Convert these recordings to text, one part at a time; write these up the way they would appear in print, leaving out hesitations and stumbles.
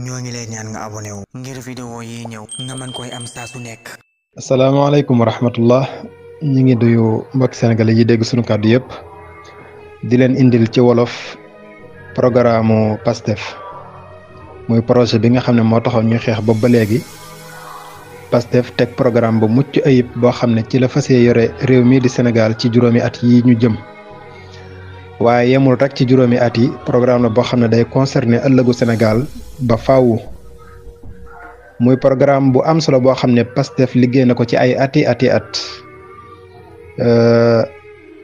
ñoo ngi lay ñaan nga abonné wu ngir vidéo yi ñëw nga mën koy am saa su nekk. asalaamaaleykum wa rahmatullah ñi ngi duyu mbokk sénégalais yi dégg sunu kàddu yëpp di leen indil ci wolof programme Pastef muy projet bi nga xam ne moo taxaw ñu xeex ba léegi Pastef teg programme bu mucc ayib boo xam ne ci la fas yore réew mi di Sénégal ci juróomi at yi ñu jëm waaye yemul rek ci juróomi at yi programme la boo xam ne day concerner ëllëgu Sénégal ba faaw muy programme bu am solo boo xam ne Pastef liggéey na ko ci ay at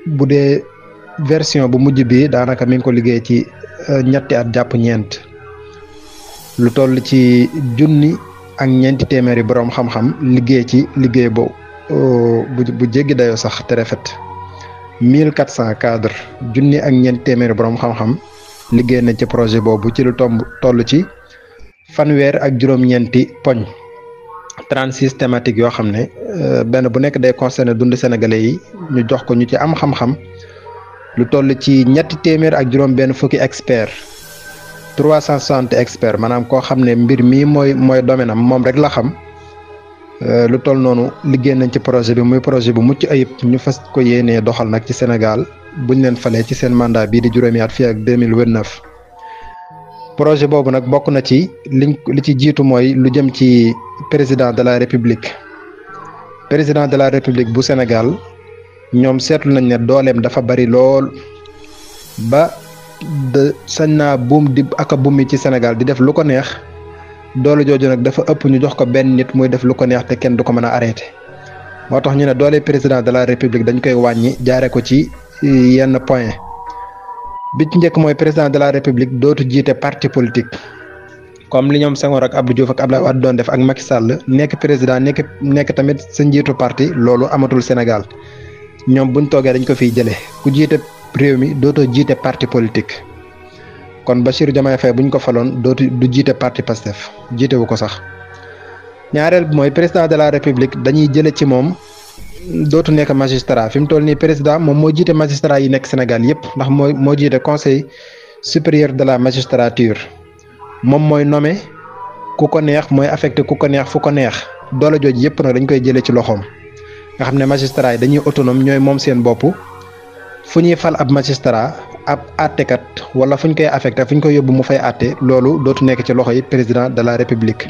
bu dee version bu mujj bi daanaka mi ngi ko liggéey ci ñetti at jàpp ñeent lu toll ci junni ak ñeenti téeméeri boroom xam-xam liggéey ci liggéey bu jéggi dayoo sax te rafet 1400 cadres junni ak ñeenti téeméeri boroom xam-xam liggéey nañ ci projet boobu ci lu toll ci fanweer ak juróom-ñeenti poñ 36 thématiques yoo xam ne benn bu nekk day concerné dund sénégalais yi ñu jox ko ñu ci am xam-xam lu toll ci ñetti téeméer ak juróom-benn fukki experts 360 experts maanaam koo xam ne mbir mii mooy domaine am moom rek la xam lu toll noonu liggéey nañ ci projet bi muy projet bu mucc ayib ñu fas ko yéenee doxal nag ci Sénégal buñ leen falee ci seen mandat bii di juróomi at fii ak 2029. projet boobu nag bokk na ci li ci jiitu mooy lu jëm ci président de la république bu Sénégal ñoom seetlu nañ ne dooleem dafa bari lool ba sañ naa buum di ak a buumi ci Sénégal di def lu ko neex doole jooju nag dafa ëpp ñu jox ko benn nit muy def lu ko neex te kenn du ko mën a arrêté moo tax ñu ne doole président de la république dañ koy wàññi jaare ko ci yenn point bi ci njëkk mooy président de la république dootu jiite parti politique comme li ñoom Senghor ak Abdou Diouf ak Abdoulaye Wade doon def ak Macky Sall nekk président nekk tamit sa njiitu parti loolu amatul Sénégal ñoom buñ toogee dañ ko fiy jëlee ku jiite réew mi dootoo jiite parti politique kon Bassirou Diomaye Faye buñ ko faloon du jiite parti Pastef jiite wu ko sax ñaareel bi mooy président de la république dañuy jële ci moom dootu nekk magistrat fi mu toll nii président moom moo jiite magistrat yi nekk Sénégal yëpp ndax moo jiite conseil supérieur de la magistrature moom mooy nommé ku ko neex mooy affecté ku ko neex fu ko neex doole jooju yëpp nag dañ koy jëlee ci loxoom nga xam ne magistrat yi dañuy autonome ñooy moom seen bopp fu ñuy fal ab magistrat ab àttekat wala fu ñu koy affecté fu ñu koy yóbbu mu fay àtte loolu dootu nekk ci loxo yi président de la république.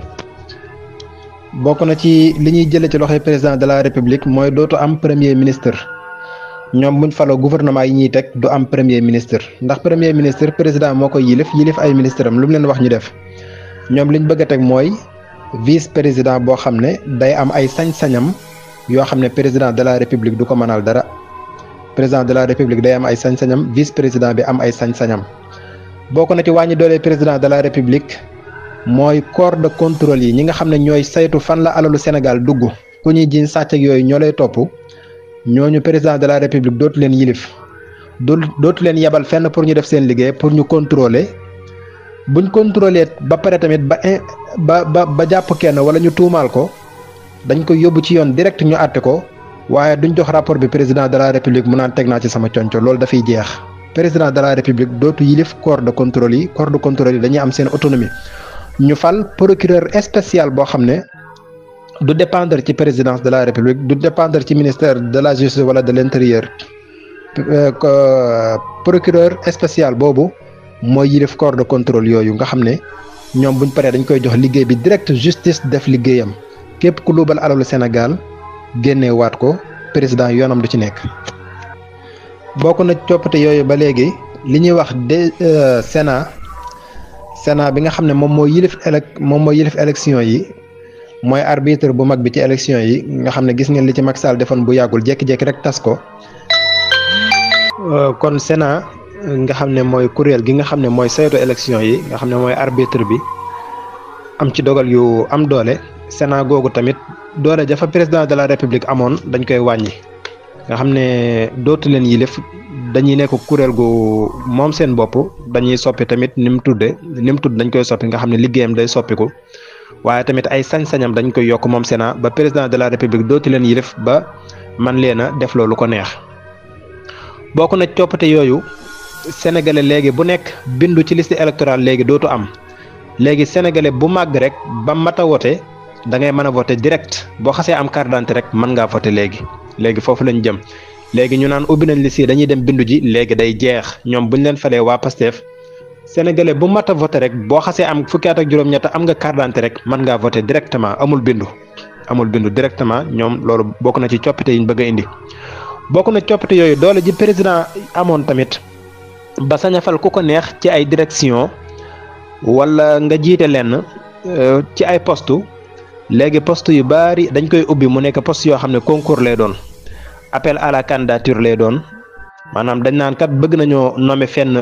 bokk na ci li ñuy jëlee ci loxoy président de la république mooy dootu am premier ministre ñoom buñ faloo gouvernement yi ñuy teg du am premier ministre ndax premier ministre président moo koy yilif ay ministre am lu mu leen wax ñu def ñoom liñ bëgg a teg mooy vice président boo xam ne day am ay sañ-sañam yoo xam ne président de la république du ko mënal dara président de la république day am ay sañ-sañam vice président bi am ay sañ-sañam bokk na ci wàññi doole président de la république. mooy corps de contrôle yi ñi nga xam ne ñooy saytu fan la alalu Sénégal dugg ku ñuy jiñ sàcc ak yooyu ñoo lay topp ñooñu président de la république dootu leen yilif dootu leen yebal fenn pour ñu def seen liggéey pour ñu contrôler buñ contrôler ba pare tamit ba jàpp kenn wala ñu tuumaal ko dañ koy yóbbu ci yoon direct ñu àtte ko waaye duñ jox rapport bi président de la république mu naan teg naa ci sama conco loolu dafay jeex président de la république dootu yilif corps de contrôle yi dañuy am seen autonomie. ñu fal procureur spécial boo xam ne du dépendre ci présidence de la république du dépendre ci ministère de la justice wala de l'intérieur procureur spécial boobu mooy yilif corps de contrôle yooyu nga xam ne ñoom buñ paree dañ koy jox liggéey bi direct justice def liggéeyam képp ku luubal alalu Sénégal génnee waat ko président yoonam du ci nekk. bokk na coppite yooyu ba léegi li ñuy wax Sénat bi nga xam ne moom mooy yilif élection yi mooy arbitre bu mag bi ci élection yi nga xam ne gis ngeen li ci Macky Sall defoon bu yàggul jékki-jékki rek tas ko kon Sénat nga xam ne mooy kuréel gi nga xam ne mooy saytu élection yi nga xam ne mooy arbitre bi am ci dogal yu am doole Sénat googu tamit doole jafa président de la république amoon dañ koy wàññi nga xam ne dootu leen yilif dañuy nekk kuréel gu moom seen bopp dañuy soppi tamit ni mu tudd dañ koy soppi nga xam ne liggéeyam day soppiku waaye tamit ay sañ-sañam dañ koy yokk moom Sénat ba président de la république dootu leen yilif ba man leen a def loolu ko neex bokk na coppite yooyu sénégalais léegi bu nekk bindu ci liste électorale léegi dootu am léegi sénégalais bu màgg rek ba mat a voté da ngay mën a voté direct boo xasee am carte d'identité rek mën ngaa voté léegi foofu lañ jëm léegi ñu naan ubbi nañ liste yi dañuy dem bindu ji léegi day jeex ñoom buñ leen falee waa Pastef sénégalais bu mat a voté rek boo xasee am fukki at ak juróom-ñett am nga carte d'identité rek mën ngaa voté directement amul bindu directement ñoom loolu bokk na ci coppite yi ñu bëgg a indi bokk na coppite yooyu doole ji président amoon tamit ba sañ a fal ku ko neex ci ay direction wala nga jiite lenn ci ay poste léegi poste yu bari dañ koy ubbi mu nekk poste yoo xam ne concours lay doon appel à la candidature lay doon maanaam dañ naan kat bëgg nañoo nommer fenn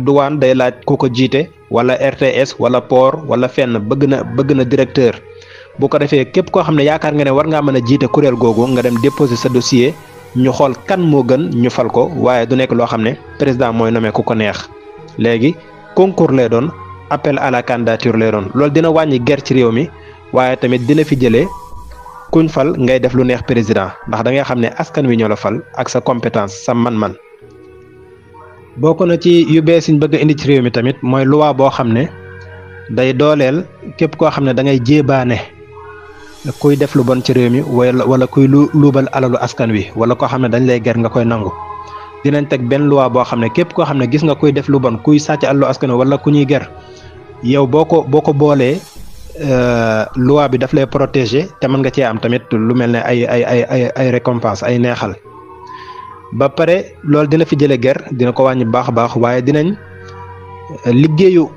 douane day laaj ku ko jiite wala RTS wala port wala fenn bëgg na directeur bu ko defee képp koo xam ne yaakaar nga ne war ngaa mën a jiite kuréel googu nga dem déposer sa dossier ñu xool kan moo gën ñu fal ko waaye du nekk loo xam ne président mooy nommer ku ko neex léegi concours lay doon appel à la candidature lay doon loolu dina wàññi guerre ci réew mi waaye tamit dina fi jëlee kuñ fal ngay def lu neex président ndax da ngay xam ne askan wi ñoo la fal ak sa compétence sa man-man. bokk na ci yu bees yiñ bëgg a indi ci réew mi tamit mooy loi boo xam ne day dooleel képp koo xam ne da ngay jéebaane kuy def lu bon ci réew mi wala kuy luubal alalu askan wi wala koo xam ne dañ lay ger nga koy nangu dinañ teg benn loi boo xam ne képp koo xam ne gis nga kuy def lu bon kuy sàcc alalu askan wi wala ku ñuy ger yow boo ko boolee loi bi daf lay protéger te mën nga cee am tamit lu mel ne ay récompense ay neexal ba pare loolu dina fi jëlee ger dina ko wàññi baax a baax waaye dinañ liggéeyu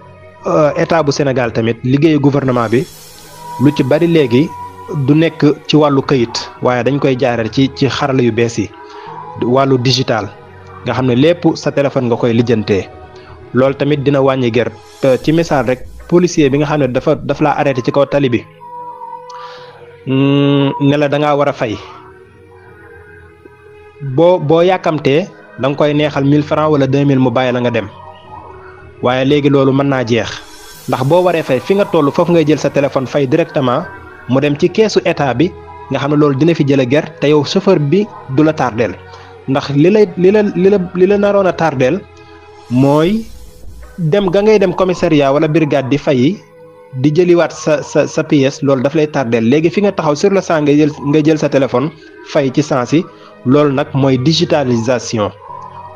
état bu Sénégal tamit liggéeyu gouvernement bi lu ci bari léegi du nekk ci wàllu këyit waaye dañ koy jaarale ci xarala yu bees yi wàllu digital nga xam ne lépp sa téléphone nga koy lijjantee loolu tamit dina wàññi ger ci misaal rek policier bi nga xam ne daf laa arrêté ci kaw tali bi ne la da ngaa war a fay boo yàkkamtee da nga koy neexal 1000 francs wala 2000 mu bàyyi la nga dem waaye léegi loolu mën naa jeex ndax boo waree fay fi nga toll foofu ngay jël sa téléphone fay directement mu dem ci keesu état bi nga xam ne loolu dina fi jële ger te yow chauffeur bi du la tardeel ndax li la naroon a tardeel mooy dem ga ngay dem commissariat wala brigade di fayi di jëliwaat sa pièce loolu daf lay tardeel léegi fi nga taxaw sur le champ nga jël sa téléphone fay ci sens yi loolu nag mooy digitalisation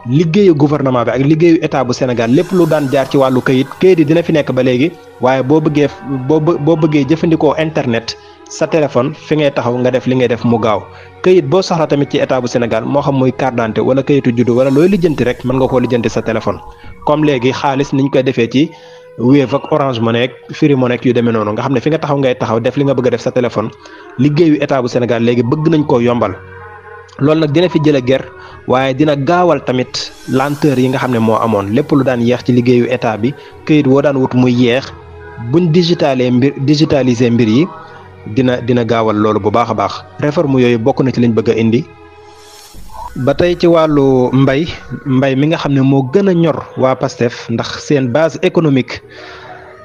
liggéeyu gouvernement bi ak liggéeyu état bu Sénégal lépp lu daan jaar ci wàllu kayit yi dina fi nekk ba léegi waaye boo bëggee jëfandikoo internet sa téléphone fi ngay taxaw nga def li ngay def mu gaaw kayit boo soxla tamit ci état bu Sénégal moo xam muy carte d'identité wala kayitu juddu wala looy lijjanti rek mën nga koo lijjanti sa téléphone comme léegi xaalis niñ koy defee ci Wave ak Orange Money ak Free Money yu demee noonu nga xam ne fi nga taxaw ngay taxaw def li nga bëgg a def sa téléphone liggéeyu état bu Sénégal léegi bëgg nañ koo yombal loolu nag dina fi jële ger waaye dina gaawal tamit lenteur yi nga xam ne moo amoon lépp lu daan yeex ci liggéeyu état bi këyit woo daan wut muy yeex buñ digitaliser mbir yi dina gaawal loolu bu baax a baax réforme yooyu bokk na ci lañ bëgg a indi ba tey ci wàllu mbay mi nga xam ne moo gën a ñor waa Pastef ndax seen base économique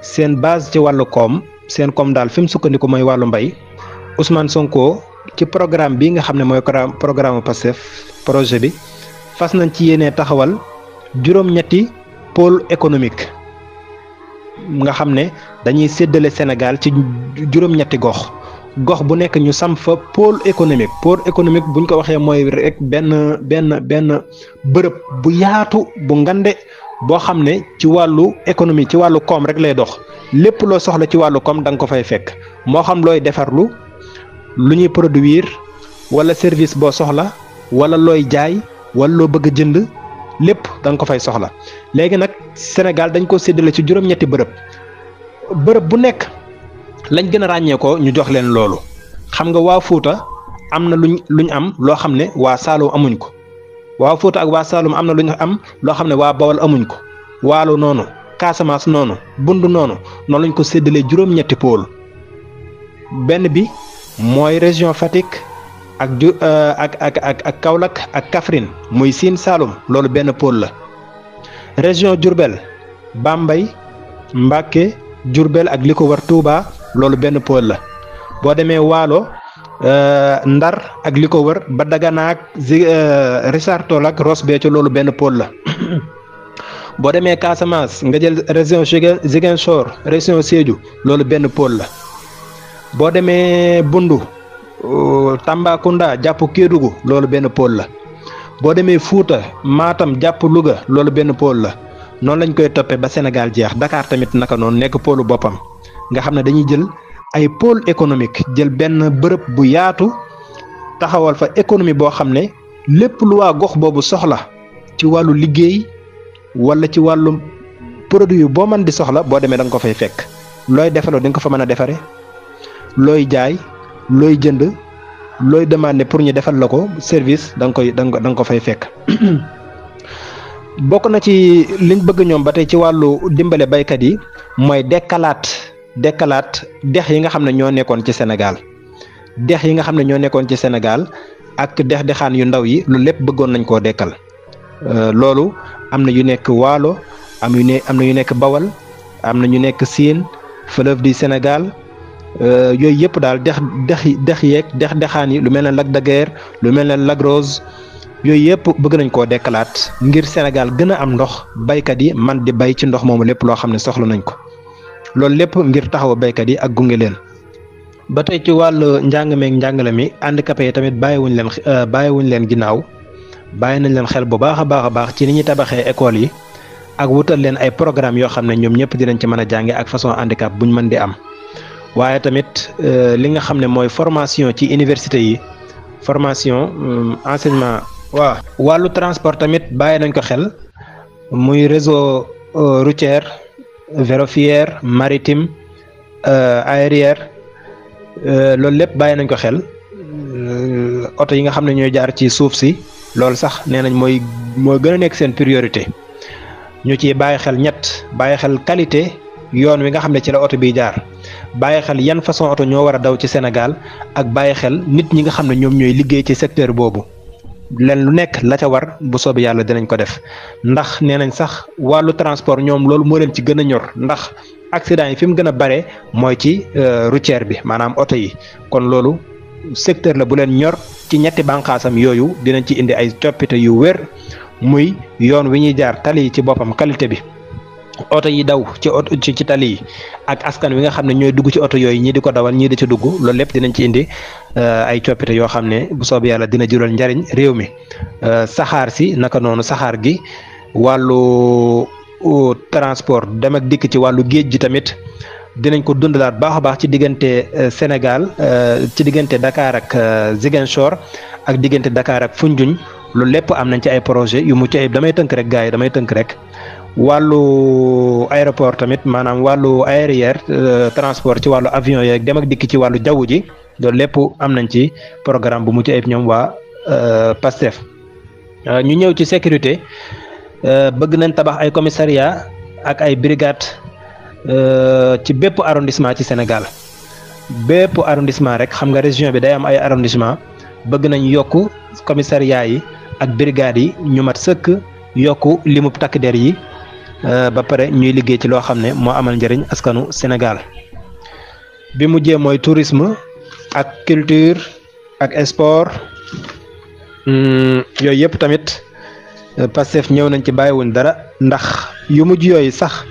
seen base ci wàllu koom seen koom daal fi mu sukkandiku mooy wàllu mbay Ousmane Sonko ci programme bi nga xam ne mooy programme Pastef projet bi fas nañ ci yéene taxawal juróom-ñetti pôle économique nga xam ne dañuy séddale Sénégal ci juróom-ñetti gox bu nekk ñu sam fa pôle économique buñ ko waxee mooy rek benn bërëb bu yaatu bu ngande boo xam ne ci wàllu économie ci wàllu koom rek lay dox lépp loo soxla ci wàllu koom da nga ko fay fekk moo xam looy defarlu lu ñuy produire wala service boo soxla wala looy jaay wala loo bëgg a jënd lépp da nga ko fay soxla léegi nag Sénégal dañ ko séddale ci juróom-ñetti bërëb bu nekk lañ gën a ràññee ko ñu jox leen loolu xam nga waa Fuuta am na luñ am loo xam ne waa Saalum amuñ ko waa Fuuta ak waa Saalum am na luñ am loo xam ne waa Bawol amuñ ko Waalo noonu Casamance noonu Bundu noonu lañ ko séddalee juróom-ñetti pôle benn bi mooy région Fatick ak Kaolack ak Kaffrine muy Sine Saloum loolu benn pôle la région Diourbel Bambey Mbacké Diourbel ak li ko war Touba loolu benn pôle la boo demee Waalo Ndar ak li ko wër ba Dagana ak Richard Toll ak Ross Béthio loolu benn pôle la boo demee Casamance nga jël région Ziguinchor région Sédhiou loolu benn pôle la boo demee Bundu Tambacounda jàpp Kédougou loolu benn pôle la boo demee Fouta Matam jàpp Louga loolu benn pôle la noonu lañ koy toppee ba Sénégal jeex Dakar tamit naka noonu nekk pôlu boppam nga xam ne dañuy jël ay pôle économique jël benn bërëb bu yaatu taxawal fa économie boo xam ne lépp lu waa gox boobu soxla ci wàllu liggéey wala ci wàllu produit yu boo mën di soxla boo demee da nga ko fay fekk looy defaloo di nga ko fa mën a defare looy jaay looy jënd looy demandé pour ñu defal la ko service da nga ko fay fekk bokk na ci liñ bëgg ñoom ba tey ci wàllu dimbale baykat yi mooy dekkalaat dex yi nga xam ne ñoo nekkoon ci Sénégal ak dex-dexaan yu ndaw yi lu lépp bëggoon nañ koo dekkal loolu am na yu nekk Waalo am na yu nekk Bawal am na ñu nekk Sine fleuve du Sénégal yooyu yëpp daal dex yeeg dex-dexaan yi lu mel ne Lac de Guiers lu mel ne Lac Rose yooyu yëpp bëgg nañ koo dekkalaat ngir Sénégal gën a am ndox baykat yi man di bay ci ndox moomu lépp loo xam ne soxla nañ ko loolu lépp ngir taxaw baykat yi ak gunge leen. ba tey ci wàllu njàng meeg njàngale mi handicapé yi tamit bàyyiwuñ leen ginnaaw bàyyi nañ leen xel bu baax a baax ci ni ñuy tabaxee école yi ak wutal leen ay programme yoo xam ne ñoom ñëpp dinañ ci mën a jànge ak façon handicap buñ mën di am waaye tamit li nga xam ne mooy formation ci université yi formation enseignement waaw wàllu transport tamit bàyyi nañ ko xel muy réseau routier ferroviaire maritime aérien loolu lépp bàyyi nañ ko xel oto yi nga xam ne ñooy jaar ci suuf si loolu sax nee nañ mooy gën a nekk seen priorité ñu ci bàyyi xel qualité yoon wi nga xam ne ci la oto biy jaar bàyyi xel yan façon oto ñoo war a daw ci Sénégal ak bàyyi xel nit ñi nga xam ne ñoom ñooy liggéey ci secteur boobu leen lu nekk la ca war bu soobee yàlla dinañ ko def ndax nee nañ sax wàllu transport ñoom loolu moo leen ci gën a ñor ndax accident yi fi mu gën a bare mooy ci routière bi maanaam oto yi kon loolu secteur la bu leen ñor ci ñetti bànqaasam yooyu dinañ ci indi ay coppite yu wér muy yoon wi ñuy jaar tali yi ci boppam qualité bi oto yi daw ci tali yi ak askan wi nga xam ne ñooy dugg ci oto yooyu ñii di ko dawal ñii di ci dugg loolu lépp dinañ ci indi ay coppite yoo xam ne bu soobee yàlla dina jural njariñ réew mi saxaar si naka noonu saxaar gi wàllu transport dem ak dikk ci wàllu géej gi tamit dinañ ko dundalaat baax a baax ci diggante Sénégal ci diggante Dakar ak Ziguinchor ak diggante Dakar ak Foundiougne loolu lépp am nañ ci ay projet yu mucc ayib damay tënk rek wàllu aéroport tamit maanaam wàllu aérien transport ci wàllu avion yeeg dem ak dikk ci wàllu jaww ji loolu lépp am nañ ci programme bu mucc ayib ñoom waa PASTEF ñu ñëw ci sécurité bëgg nañ tabax ay commissariat ak ay brigade ci bépp arrondissement ci Sénégal bépp arrondissement rek xam nga région bi day am ay arrondissement bëgg nañ yokk commissariat yi ak brigade yi ñu mat sëkk yokk limub takk der yi ba pare ñuy liggéey ci loo xam ne moo amal njëriñ askanu Sénégal bi mujjee mooy tourisme ak culture ak sport yooyu yëpp tamit Pastef ñëw nañ ci bàyyiwuñ dara ndax yu mujj yooyu sax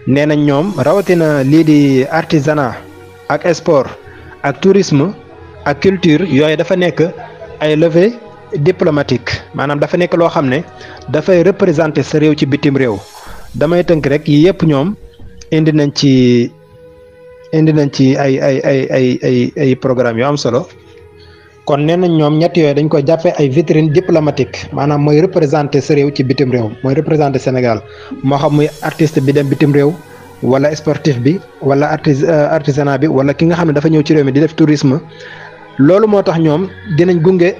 nee nañ ñoom rawatina lii di artisanat ak sport ak tourisme ak culture yooyu dafa nekk ay levée diplomatique maanaam dafa nekk loo xam ne dafay représenter sa réew ci bitim réew damay tënk rek yi yëpp ñoom indi nañ ci ay programme yu am solo kon nee nañ ñoom ñett yooyu dañ koy jàppee ay vitrine diplomatique maanaam mooy représenter sa réew ci bitim réew mooy représenter Sénégal moo xam muy artiste bi dem bitim réew wala sportif bi wala artisanat bi wala ki nga xam ne dafa ñëw ci réew mi di def tourisme loolu moo tax ñoom dinañ gunge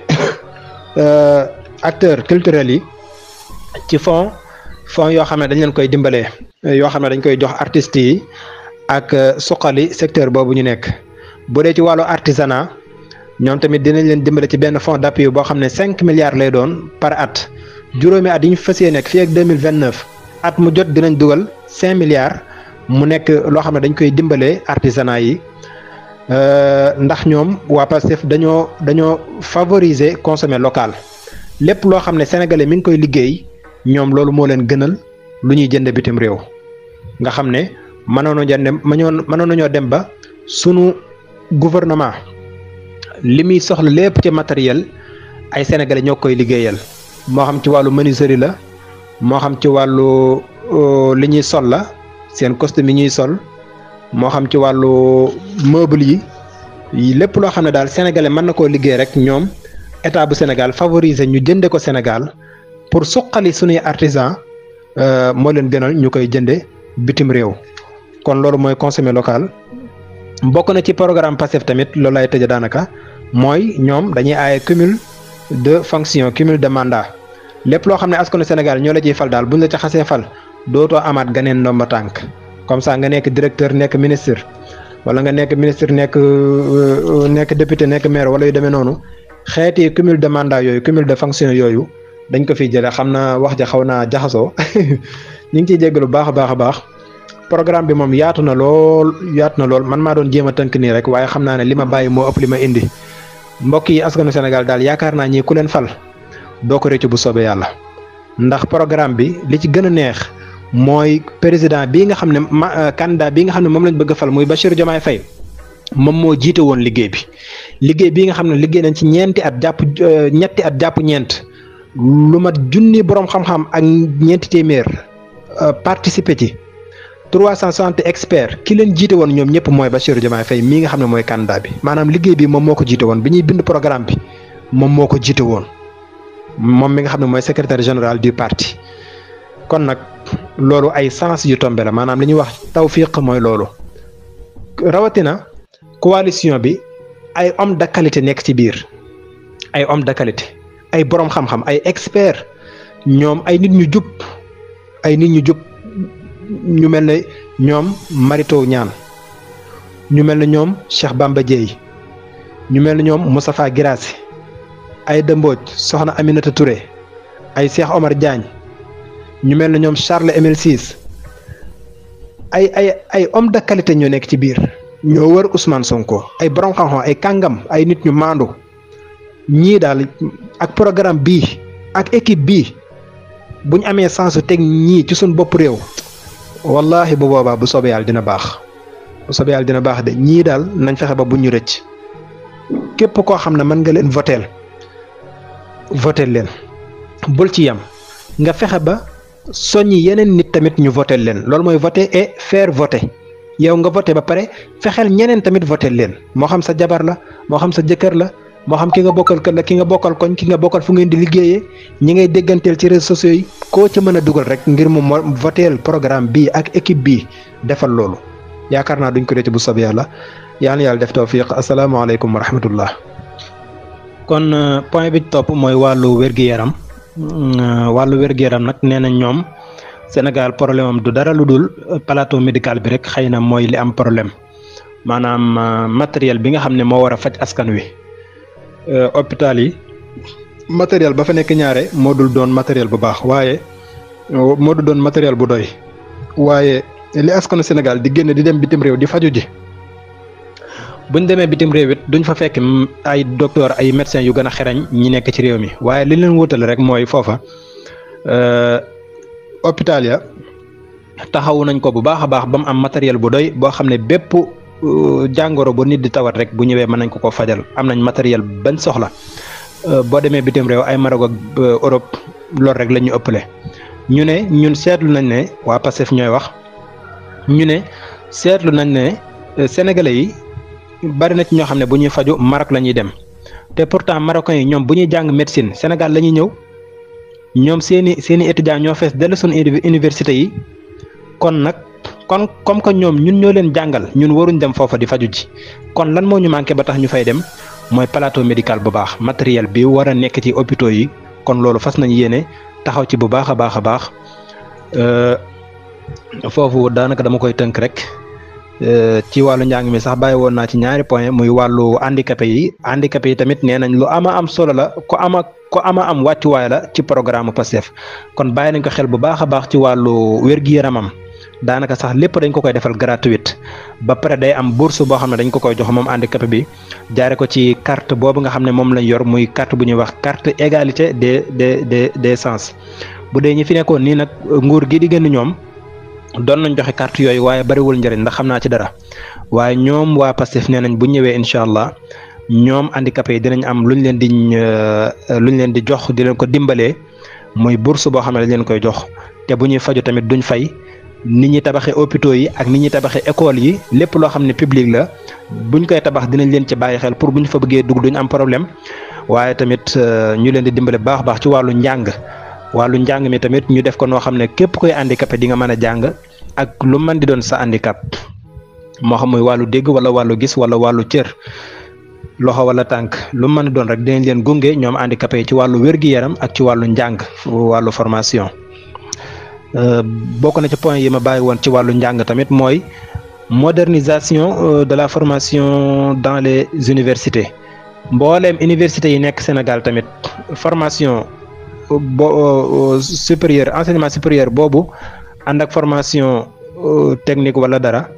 acteurs culturels yi ci fonds yoo xam ne dañ leen koy dimbalee yoo xam ne dañ koy jox artistes yi ak suqali secteur boobu ñu nekk bu dee ci wàllu artisanat ñoom tamit dinañ leen dimbale ci benn fonds d'appui boo xam ne 5 milliards lay doon par at juróomi at yi ñu fas yéene nekk fii ak 2029 at mu jot dinañ dugal 5 milliards mu nekk loo xam ne dañ koy dimbalee artisanat yi ndax ñoom waa Pastef dañoo favoriser consommer local lépp loo xam ne sénégalais mi ngi koy liggéey ñoom loolu moo leen gënal lu ñuy jënd bitim réew nga xam ne mënoon nañoo dem ba sunu gouvernement li muy soxla lépp ci matériel ay sénégalais ñoo koy liggéeyal moo xam ci wàllu menuiserie la moo xam ci wàllu li ñuy sol la seen costume yi ñuy sol moo xam ci wàllu meuble yi lépp loo xam ne daal sénégalais mën na koo liggéey rek ñoom état bu Sénégal favoriser ñu jënde ko Sénégal pour suqali suñuy artisan moo leen gënal ñu koy jënde bitim réew kon loolu mooy consommer local bokk na ci programme Pastef tamit loolu lay tëjee daanaka mooy ñoom dañuy aaye cumul de fonction cumul de mandat lépp loo xam ne askanu Sénégal ñoo la ciy fal daal buñ la ca xasee fal dootoo amaat ganeen ndomba tànk comme ça nga nekk directeur nekk ministre wala nga nekk ministre nekk député nekk maire wala yu demee noonu xeeti cumul de mandat yooyu cumul de fonction yooyu dañ ko fiy jëlee xam naa wax ja xaw naa jaxasoo ñu ngi ciy jéggalu baax a baax programme bi moom yaatu na lool man maa doon jéem a tënk nii rek waaye xam naa ne li ma bàyyi moo ëpp li ma indi mbokk yi askanu Sénégal daal yaakaar naa ñi ku leen fal doo ko réccu bu soobee yàlla ndax programme bi li ci gën a neex mooy président bii nga xam ne candidat bii nga xam ne moom lañ bëgg a fal muy Bassirou Diomaye Faye moom moo jiite woon liggéey bii nga xam ne liggéey nañ ci ñetti at jàpp ñeent lu mat junni borom xam-xam ak ñeenti téeméer participer ci 360 experts ki leen jiite woon ñoom ñëpp mooy Bassirou Diomaye Faye mii nga xam ne mooy candidat bi maanaam liggéey bi moom moo ko jiite woon bi ñuy bind programme bi moom moo ko jiite woon moom mi nga xam ne mooy secrétaire général du parti kon nag loolu ay sens yu tombe la maanaam li ñuy wax tawfiq mooy loolu rawatina coalition bi ay homme de qualité nekk ci biir ay homme de qualité ay borom xam-xam ay experts ñoom ay nit ñu jub ñu mel ne ñoom Mary Teuw Niane ñu mel ne ñoom Cheikh Bamba Dièye ñu mel ne ñoom Moustapha Guirassy Aïda Mbodj Soxna Aminata Touré ay Cheikh Omar Diagne ñu mel ne ñoom Charles Emile Ciss ay homme de qualité ñoo nekk ci biir ñoo wër Ousmane Sonko ay borom xam-xam ay kàngam ay nit ñu maandu ñii daal ak programme bii ak équipe bii bu ñu amee sens teg ñii ci suñ bopp réew wallahi bu boobaa bu soobee yàlla dina baax de ñii daal nañ fexe ba bu ñu rëcc képp koo xam ne mën nga leen votel leen bul ci yam nga fexe ba soññi yeneen nit tamit ñu votel leen loolu mooy voter et faire voter yow nga voté ba pare fexeel ñeneen tamit votel leen moo xam sa jabar la moo xam sa jëkkër la moo xam ki nga bokkal kër la ki nga bokkal koñ ki nga bokkal fu ngeen di liggéeyee ñi ngay dégganteel ci réseaux sociaux yi koo ca mën a dugal rek ngir mu voteel programme bii ak équipe bii defal loolu yaakaar naa duñ ko réccu bu sob yàlla yàlla def tawfiq asalaamaaleykum wa rahmatullah. kon point bi topp mooy wàllu wér-gu-yaram nag nee na ñoom Sénégal problème am du dara lu dul plateau médical bi rek xëy na mooy li am problème maanaam matériel bi nga xam ne moo war a faj askan wi. hôpital yi matériel ba fa nekk ñaare moo dul doon matériel bu baax waaye moo dul doon matériel bu doy waaye li askanu Sénégal di génn di dem bitim réew di faju ji buñ demee bitim réew it duñ fa fekk ay docteur ay médecins yu gën a xereñ ñi nekk ci réew mi waaye li leen wutale rek mooy foofa hôpital ya taxawu nañ ko bu baax a baax ba mu am matériel bu doy boo xam ne bépp jàngoro bu nit di tawat rek bu ñëwee mën nañ ko fajal am nañ matériel bañ soxla boo demee bitim réew ay Maroc ak Europe loolu rek la ñu ëppale ñu ne ñun seetlu nañ ne waa Pastef ñooy wax ñu ne seetlu nañ ne sénégalais yi bari na ci ñoo xam ne bu ñuy faju Maroc la ñuy dem te pourtant marocains yi ñoom bu ñuy jàng médecine Sénégal la ñuy ñëw ñoom seeni étudiants ñoo fees dellu suñu université yi kon nag comme que ñoom ñun ñoo leen jàngal ñun waruñ dem foofa di faju ji kon lan moo ñu manqué ba tax ñu fay dem mooy plateau médical bu baax matériel bi war a nekk ci hôpitaux yi kon loolu fas nañ yéene taxaw ci bu baax a baax foofu daanaka dama koy tënk rek ci wàllu njàng mi sax bàyyi woon naa ci ñaari point muy wàllu handicapé yi tamit nee nañ lu ama am solo la ko ama am wàccuwaay la ci programme Pastef kon bàyyi nañ ko xel bu baax a baax ci wàllu wér-gi-yaramam daanaka sax lépp dañ ko koy defal gratuite ba pare day am bourse boo xam ne dañ ko koy jox moom handicapé bi jaare ko ci carte boobu nga xam ne moom lañ yor muy carte bu ñuy wax carte égalité des chances bu dee ñi fi nekkoon nii nag nguur gi di génn ñoom doon nañ joxe carte yooyu waaye bariwul njëriñ ndax xam naa ci dara waaye ñoom waa Pastef nee nañ bu ñëwee incha allah ñoom handicapé yi dinañ am luñ leen di jox di leen ko dimbalee muy bourse boo xam ne dañ leen koy jox te bu ñuy faju tamit duñ fay nit ñi tabaxee hôpitaux yi ak nit ñi tabaxee école yi lépp loo xam ne public la buñ koy tabax dinañ leen ci bàyyi xel pour buñ fa bëggee dugg duñ am problème waaye tamit ñu leen di dimbale baax baax ci wàllu njàng mi tamit ñu def ko noo xam ne képp koy handicapé di nga mën a jàng ak lu mën di doon sa handicap moo xam muy wàllu dégg wala wàllu gis wala wàllu cër loxo wala tànk lu mën di doon rek dinañ leen gunge ñoom handicapé yi ci wàllu wér-gi-yaram ak ci wàllu njàng wàllu formation bokk na ci point yi ma bàyyi woon ci wàllu njàng tamit mooy modernisation de la formation dans les universités mbooleem universités yi nekk Sénégal tamit formation supérieur enseignement supérieur boobu ànd ak formation technique wala dara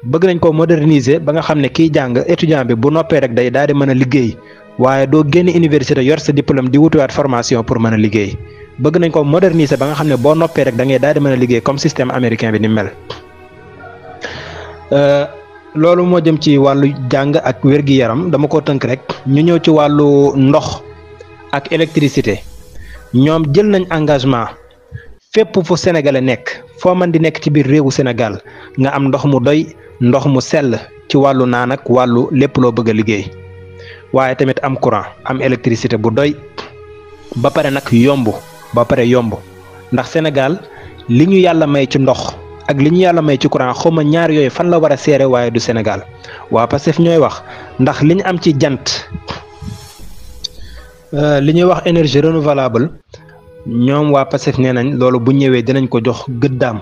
bëgg nañ ko moderniser ba nga xam ne kiy jàng étudiant bi bu noppee rek day daal di mën a liggéey waaye doo génn université yor sa diplôme di wutuwaat formation pour mën a liggéey bëgg nañ ko moderniser ba nga xam ne boo noppee rek da ngay daal di mën a liggéey comme système américain bi ni mel loolu moo jëm ci wàllu jàng ak wér-gi-yaram dama ko tënk rek ñu ñëw ci wàllu ndox ak électricité ñoom jël nañ engagement fépp fu sénégalais nekk foo man di nekk ci biir réewu Sénégal nga am ndox mu doy ndox mu sell ci wàllu naan ak wàllu lépp loo bëgg a liggéey waaye tamit am courant am électricité bu doy ba pare nag yomb ndax Sénégal li ñu yàlla may ci ndox ak li ñu yàlla may ci courant xawma ñaar yooyu fan la war a seere waaye du Sénégal waa Pastef ñooy wax ndax li ñu am ci jant li ñuy wax énergie renouvelable ñoom waa Pastef nee nañ loolu bu ñëwee dinañ ko jox gëddaam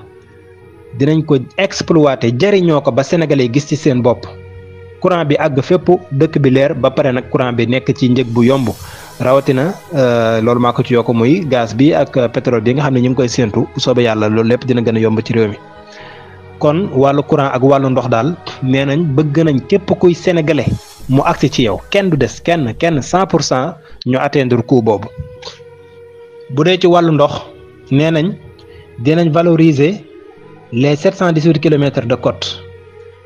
dinañ ko exploiter jariñoo ko ba sénégalais gis ci seen bopp courant bi àgg fépp dëkk bi leer ba pare nag courant bi nekk ci njëg bu yomb rawatina loolu maa ko ci yokk muy gaz bi ak pétrole bi nga xam ne ñu ngi koy séentu bu soobee yàlla loolu lépp dina gën a yomb ci réew mi kon wàllu courant ak wàllu ndox daal nee nañ bëgg nañ képp kuy sénégalais mu agsi ci yow kenn du des kenn 100% ñu atteindre coût boobu. bu dee ci wàllu ndox nee nañ dinañ valoriser les 718 kilomètres de côte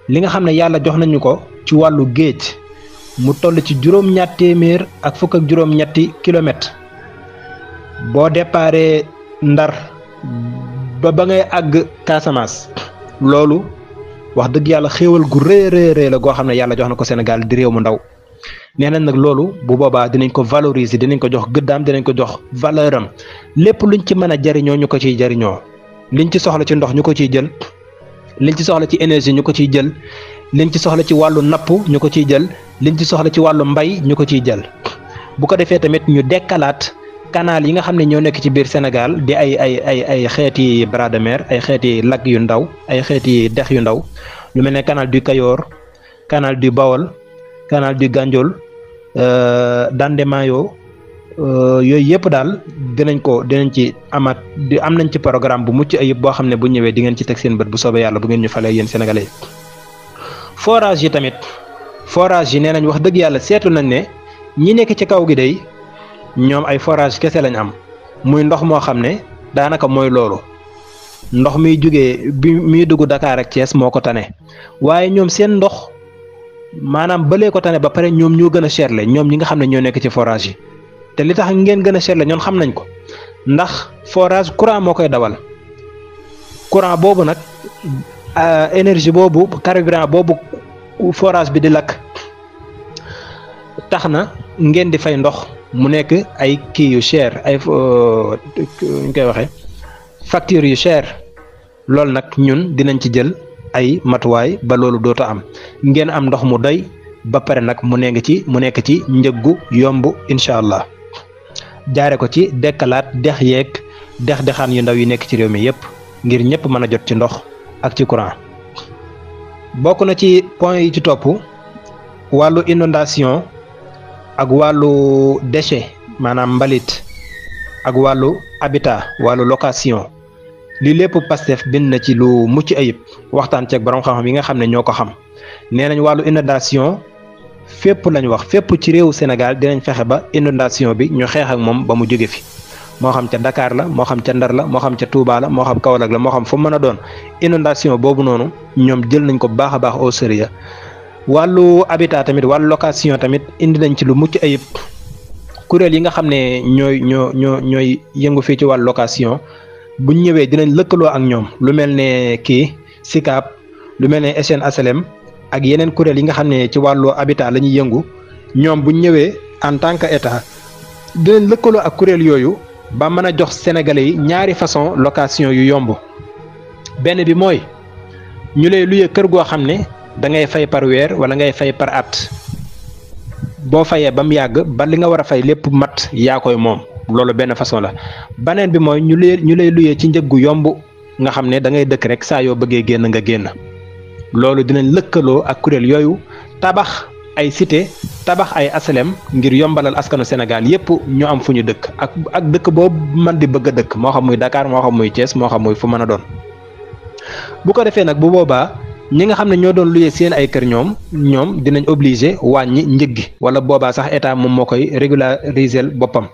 li nga xam ne yàlla jox nañu ko ci wàllu géej mu toll ci juróom-ñaar téeméer ak fukk ak juróom-ñetti kilomètres boo déparé Ndar ba ngay àgg Casamance loolu wax dëgg yàlla xéewal gu rëy la goo xam ne yàlla jox na ko Sénégal di réew mu ndaw nee nañ nag loolu bu boobaa dinañ ko valoriser dinañ ko jox gëddaam dinañ ko jox valeur am lépp luñ ci mën a jariñoo ñu ko ciy jariñoo liñ ci soxla ci ndox ñu ko ciy jël liñ ci soxla ci énergie ñu ko ciy jël liñ ci soxla ci wàllu napp ñu ko ciy jël liñ ci soxla ci wàllu mbay ñu ko ciy jël bu ko defee tamit ñu dekkalaat canal yi nga xam ne ñoo nekk ci biir Sénégal di ay xeeti bras de mer ay xeeti lac yu ndaw ay xeeti dex yu ndaw lu mel ne canal du Kayor canal du Bawol canal du Gandiol Dandemayo yooyu yëpp daal dinañ ci amaat am nañ ci programme bu mucc ayib boo xam ne bu ñëwee di ngeen ci teg seen bët bu soobee yàlla bu ngeen ñu falee yéen sénégalais yi. forage yi tamit nee nañ wax dëgg yàlla seetu nañ ne ñi nekk ci kaw gi day ñoom ay forage kese lañ am muy ndox moo xam ne daanaka mooy loolu ndox miy jugee bi muy dugg Dakar ak Thiès moo ko tane waaye ñoom seen ndox maanaam balee ko tane ba pare ñoom ñoo gën a cherle ñoom ñi nga xam ne ñoo nekk ci forage yi te li tax ngeen gën a cherle ñoom xam nañ ko ndax forage courant moo koy dawal courant boobu nag énergie boobu carburant boobu forage bi di lakk tax na ngeen di fay ndox mu nekk ay kii yu cher ay ñu koy waxee facture yu cher loolu nag ñun dinañ ci jël ay matuwaay ba loolu dootu am ngeen am ndox mu doy ba pare nag mu nekk ci njëggu yomb incha allah jaare ko ci dekkalaat dex yeeg dexaan yu ndaw yi nekk ci réew mi yépp ngir ñëpp mën a jot ci ndox ak ci courant. bokk na ci point yi ci topp wàllu inondation ak wàllu déchet maanaam mbalit ak wàllu habitat wàllu location lii lépp Pastef bind na ci lu mucc ayib waxtaan ceeg borom xam-xam yi nga xam ne ñoo ko xam nee nañ wàllu inondation fépp lañ wax fépp ci réewu Sénégal dinañ fexe ba inondation bi ñu xeex ak moom ba mu jóge fi moo xam ca Dakar la moo xam ca Ndar la moo xam ca Touba la moo xam Kaolack la moo xam fu mën a doon inondation boobu noonu ñoom jël nañ ko bu baax a baax au sérieux wàllu habitat tamit wàllu location tamit indi nañ ci lu mucc ayib kuréel yi nga xam ne ñooy yëngu fii ci wàllu location buñ ñëwee dinañ lëkkaloo ak ñoom lu mel ne kii SICAP lu mel ne SN HLM ak yeneen kuréel yi nga xam ne ci wàllu habitat la ñuy yëngu ñoom buñ ñëwee en tant que état dinañ lëkkaloo ak kuréel yooyu ba mën a jox sénégalais yi ñaari façon location yu yomb benn bi mooy ñu lay luye kër goo xam ne da ngay fay par weer wala ngay fay par at boo fayee ba mu yàgg ba li nga war a fay lépp mat yaa koy moom loolu benn façon la beneen bi mooy ñu lay luyee ci njëg gu yomb nga xam ne da ngay dëkk rek saa yoo bëggee génn nga génn loolu dinañ lëkkaloo ak kuréel yooyu tabax ay cité tabax ay asalem ngir yombalal askanu Sénégal yépp ñu am fu ñu dëkk ak dëkk boobu man di bëgg a dëkk moo xam muy Dakar moo xam muy Thiès moo xam muy fu mën a doon bu ko defee nag bu boobaa ñi nga xam ne ñoo doon luyee seen ay kër ñoom dinañ obligé wàññi njëg gi wala boobaa sax état moom moo koy régulariser boppam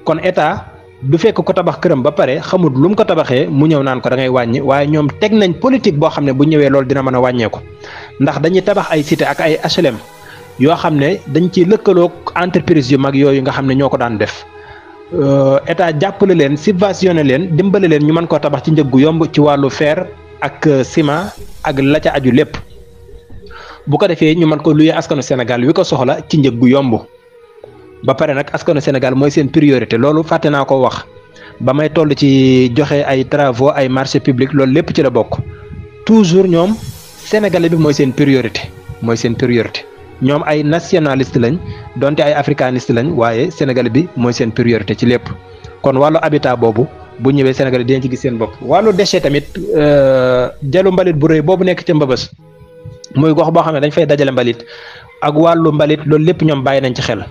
kon état du fekk ko tabax këram ba pare xamul lu mu ko tabaxee mu ñëw naan ko da ngay wàññi waaye ñoom teg nañ politique boo xam ne bu ñëwee loolu dina mën a wàññeeku ndax dañuy tabax ay cité ak ay HLM yoo xam ne dañ ciy lëkkaloo entreprise yu mag yooyu nga xam ne ñoo ko daan def état jàppale leen subventionné leen dimbale leen ñu mën koo tabax ci njëg gu yomb ci wàllu fer ak ciment ak la ca aju lépp bu ko defee ñu mën ko luyee askanu Sénégal wi ko soxla ci njëg gu yomb ba pare nag askanu Sénégal mooy seen priorité loolu fàtte naa ko wax ba may toll ci joxe ay travaux ay marché public loolu lépp ci la bokk toujours ñoom sénégalais bi mooy seen priorité ñoom ay nationaliste lañ donte ay africaniste lañ waaye sénégalais bi mooy seen priorité ci lépp kon wàllu habitat boobu bu ñëwee sénégalais dinañ ci gis seen bopp. wàllu déchet tamit jalu mbalit bu rëy boobu nekk ca Mbëbës muy gox boo xam ne dañ fay dajale mbalit ak wàllu mbalit loolu lépp ñoom bàyyi nañ ci xel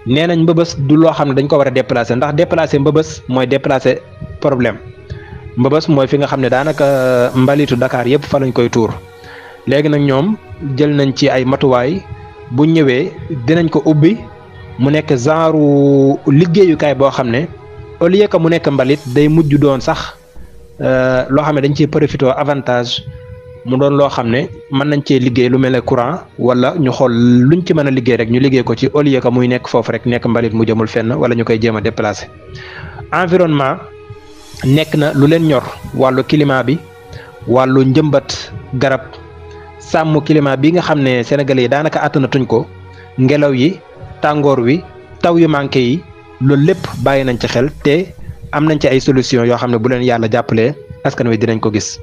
nee nañ Mbëbës du loo xam ne dañ ko war a déplacer ndax déplacer Mbëbës mooy déplacer problème Mbëbës mooy fi nga xam ne daanaka mbalitu Dakar yëpp fa lañ koy tuur léegi nag ñoom jël nañ ci ay matuwaay. bu ñëwee dinañ ko ubbi mu nekk genre liggéeyukaay boo xam ne au lieu que mu nekk mbalit day mujj doon sax loo xam ne dañ ciy profité avantage mu doon loo xam ne mën nañ cee liggéey lu mel ne courant wala ñu xool luñ ci mën a liggéey rek ñu liggéey ko ci au lieu que muy nekk foofu rek nekk mbalit mu jëmul fenn wala ñu koy jéem a déplacer. environnement nekk na lu leen ñor wàllu climat bi wàllu njëmbat garab. sàmm climat bi nga xam ne sénégalais yi daanaka àttanatuñ ko ngelaw yi tàngoor wi taw yu manqué yi loolu lépp bàyyi nañ ci xel te am nañ ci ay solution yoo xam ne bu leen yàlla jàppalee askan wi dinañ ko gis.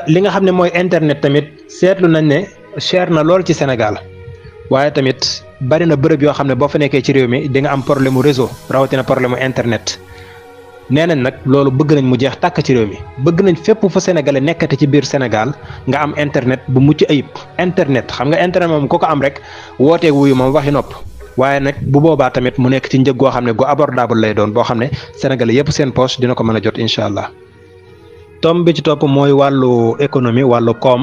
li nga xam ne mooy internet tamit seetlu nañ ne cher na lool ci Sénégal waaye tamit bari na bërëb yoo xam ne boo fa nekkee ci réew mi di nga am problème mu réseau rawatina problème mu internet. nee nañ nag loolu bëgg nañ mu jeex tàkk ci réew mi bëgg nañ fépp fu sénégalais nekkati ci biir Sénégal nga am internet bu mucc ayib internet xam nga internet moom ku ko am rek wootee wuyu moom waxi nopp waaye nag bu boobaa tamit mu nekk ci njëg goo xam ne gu abordable lay doon boo xam ne sénégalais yëpp seen poche dina ko mën a jot incha allah. tom bi ci topp mooy wàllu économie wàllu koom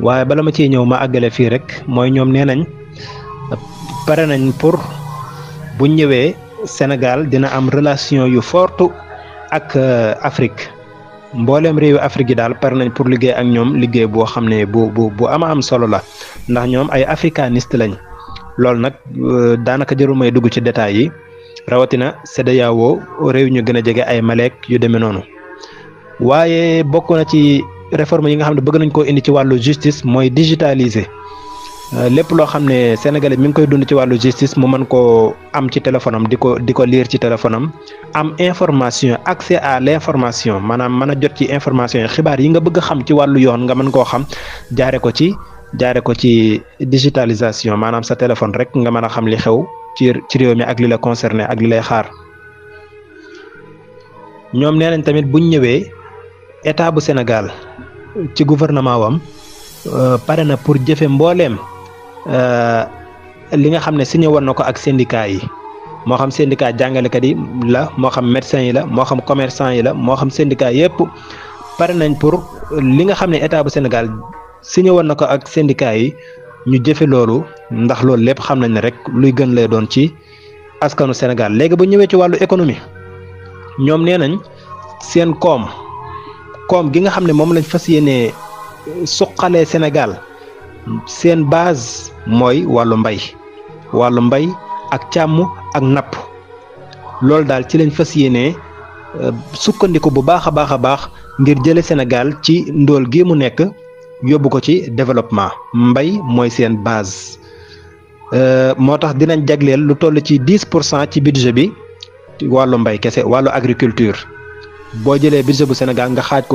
waaye bala ma ciy ñëw ma àggale fii rek mooy ñoom nee nañ pare nañ pour bu ñëwee. Sénégal dina am relation yu forte ak Afrique mboolem réewi Afrique yi daal pare nañ pour liggéey ak ñoom liggéey boo xam ne bu ama am solo la ndax ñoom ay africaniste lañ loolu nag daanaka jarul may dugg ci détails yi rawatina CEDEAO réew ñu gën a jege ay Malek yu demee noonu waaye bokk na ci réforme yi nga xam ne bëgg nañ koo indi ci wàllu justice mooy digitaliser. lépp loo xam ne sénégalais mi ngi koy dund ci wàllu justice mu mën koo am ci téléphone am di ko lire ci téléphone am information accès à l'information maanaam mën a jot ci information yi xibaar yi nga bëgg a xam ci wàllu yoon nga mën koo xam jaare ko ci digitalisation maanaam sa téléphone rek nga mën a xam li xew ci réew mi ak li la concerné ak li lay xaar ñoom nee nañ tamit buñ ñëwee état bu Sénégal ci gouvernement wam pare na pour jëfe mbooleem li nga xam ne signé woon na ko ak syndicat yi moo xam syndicat jàngalekat yi la moo xam médecins yi la moo xam commerçant yi la moo xam syndicat yëpp pare nañ pour li nga xam ne état bu Sénégal signé woon na ko ak syndicat yi ñu jëfe loolu ndax loolu lépp xam nañ ne rek luy gën lay doon ci askanu Sénégal. léegi bu ñëwee ci wàllu économie ñoom nee nañ seen koom gi nga xam ne moom lañ fas yéenee suqalee Sénégal seen base mooy wàllu mbay ak càmm ak napp loolu daal ci lañ fas yéenee sukkandiku bu baax a baax ngir jële Sénégal ci ndóol gi mu nekk yóbbu ko ci développement. mbay mooy seen base moo tax dinañ jagleel lu toll ci 10% ci budget bi wàllu mbay kese wàllu agriculture. boo jëlee budget bu Sénégal nga xaaj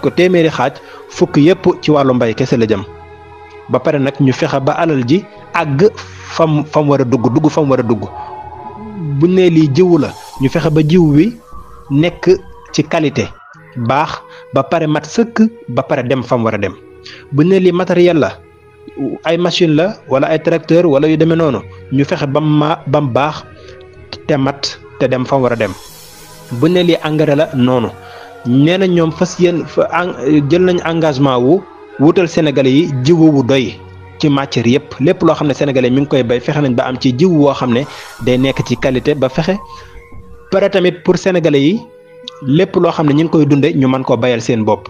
ko téeméeri xaaj fukk yépp ci wàllu mbay kese la jëm ba pare nag ñu fexe ba alal ji àgg fam war a dugg fam war a dugg buñ ne lii jiwu la ñu fexe ba jiw wi nekk ci qualité baax ba pare mat sëkk ba pare dem fam war a dem buñ ne lii matériel la ay machine la wala ay tracteur wala yu demee noonu ñu fexe bam baax te mat te dem fam war a dem. bu ne lii engrais la noonu nee na ñoom fas yéen jël nañ engagement wu wutal sénégalais yi jiwu wu doy ci matière yëpp lépp loo xam ne sénégalais mi ngi koy bay fexe nañ ba am ci jiwu woo xam ne day nekk ci qualité ba fexe pare tamit pour sénégalais yi lépp loo xam ne ñu ngi koy dunde ñu mën koo bayal seen bopp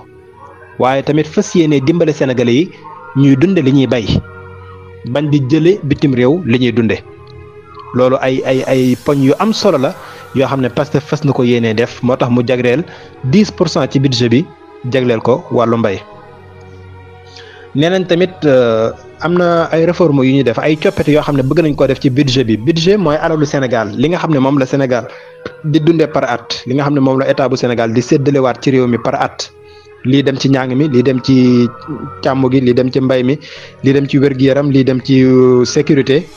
waaye tamit fas yéene dimbale sénégalais yi ñuy dunde li ñuy bay bañ di jële bitim réew li ñuy dunde loolu ay poñ yu am solo la yoo xam ne Pastef fas na ko yéenee def moo tax mu jagleel 10% ci budget bi jagleel ko wàllu mbay. nee nañ tamit am na ay réformes yu ñu def ay coppite yoo xam ne bëgg nañ koo def ci budget bi. budget mooy alalu Sénégal li nga xam ne moom la Sénégal di dundee par at li nga xam ne moom la état bu Sénégal di séddalewaat ci réew mi par at lii dem ci njàng mi lii dem ci càmm gi lii dem ci mbay mi lii dem ci wér-gu-yaram lii dem ci sécurité.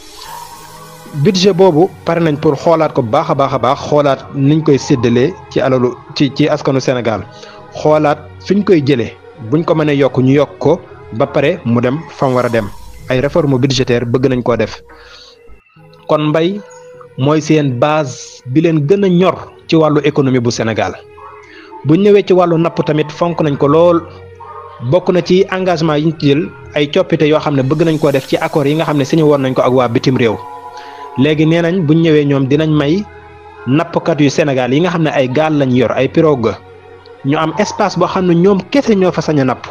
budget boobu pare nañ pour xoolaat ko bu baax a baax xoolaat niñ koy séddalee ci alalu ci askanu Sénégal xoolaat fiñ koy jëlee buñ ko mënee yokk ñu yokk ko ba pare mu dem fam war a dem ay réforme budgétaire bëgg nañ koo def. kon mbay mooy seen base bi leen gën a ñor ci wàllu économie bu Sénégal buñ ñëwee ci wàllu napp tamit fonk nañ ko lool bokk na ci engagement yi ñu ci jël ay coppite yoo xam ne bëgg nañ koo def ci accord yi nga xam ne signé woon nañ ko ak waa bitim réew. léegi nee nañ buñ ñëwee ñoom dinañ may nappkat yu Sénégal yi nga xam ne ay gaal lañ yor ay pirogue ñu am espace boo xam ne ñoom kese ñoo fa sañ a napp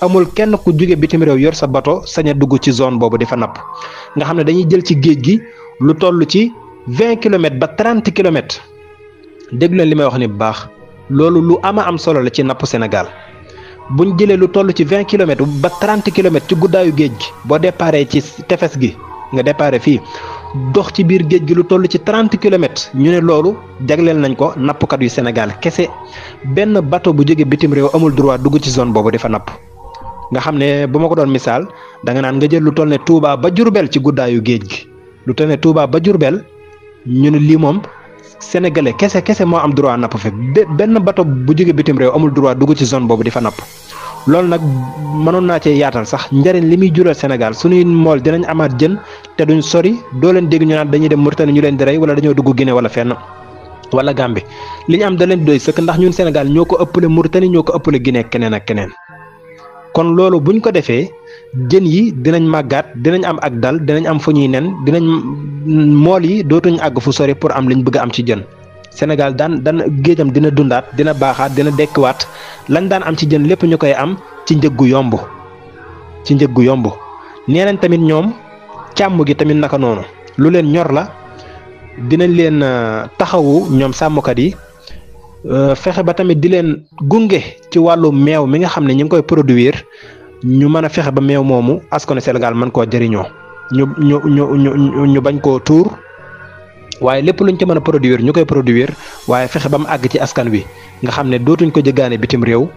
amul kenn ku jóge bitim réew yor sa bato sañ a dugg ci zone boobu di fa napp nga xam ne dañuy jël ci géej gi lu toll ci 20 kilomètres ba 30 kilomètres dégg leen li may wax ni bu baax loolu lu am solo la ci napp Sénégal buñ jëlee lu toll ci 20 kilomètres ba 30 kilomètres ci guddaayu géej gi boo déparé ci tefes gi nga déparé fii. dox ci biir géej gi lu toll ci 30 kilomètres ñu ne loolu jagleel nañ ko nappkat yu Sénégal kese benn bateau bu jóge bitim réew amul droit dugg ci zone boobu di fa napp nga xam ne bu ma ko doon misaal da nga naan nga jël lu toll ne Touba ba Diourbel ci guddaayu géej gi lu toll ne Touba ba Diourbel ñu ne lii moom sénégalais kese moo am droit napp fi benn bateau bu jóge bitim réew amul droit dugg ci zone boobu di fa napp. loolu nag mënoon naa cee yaatal sax njëriñ li muy jural Sénégal suñuy mool dinañ amaat jën te duñ sori doo leen dégg ñu naan dañuy dem Mauritanie ñu leen di rey wala dañoo dugg Guinée wala fenn wala Gambie li ñu am da leen doy sëkk ndax ñun Sénégal ñoo ko ëppale Mauritanie ñoo ko ëppale Guinée keneen ak keneen kon loolu buñ ko defee jën yi dinañ màggaat dinañ am ak dal dinañ am fu ñuy nen dinañ mool yi dootuñ àgg fu sori pour am liñ bëgg a am ci jën Sénégal daan géejam dina dundaat dina baaxaat dina dekkiwaat lañ daan am ci jën lépp ñu koy am ci njëggu yomb nee nañ tamit ñoom càmm gi tamit naka noonu lu leen ñor la dinañ leen taxawu ñoom sàmmkat yi fexe ba tamit di leen gunge ci wàllu meew mi nga xam ne ñu ngi koy produire ñu mën a fexe ba meew moomu askanu Sénégal mën koo jëriñoo ñu bañ koo tuur waaye lépp luñ ci mën a produire ñu koy produire waaye fexe ba mu àgg ci askan wi nga xam ne dootuñ ko jëggaane bitim réew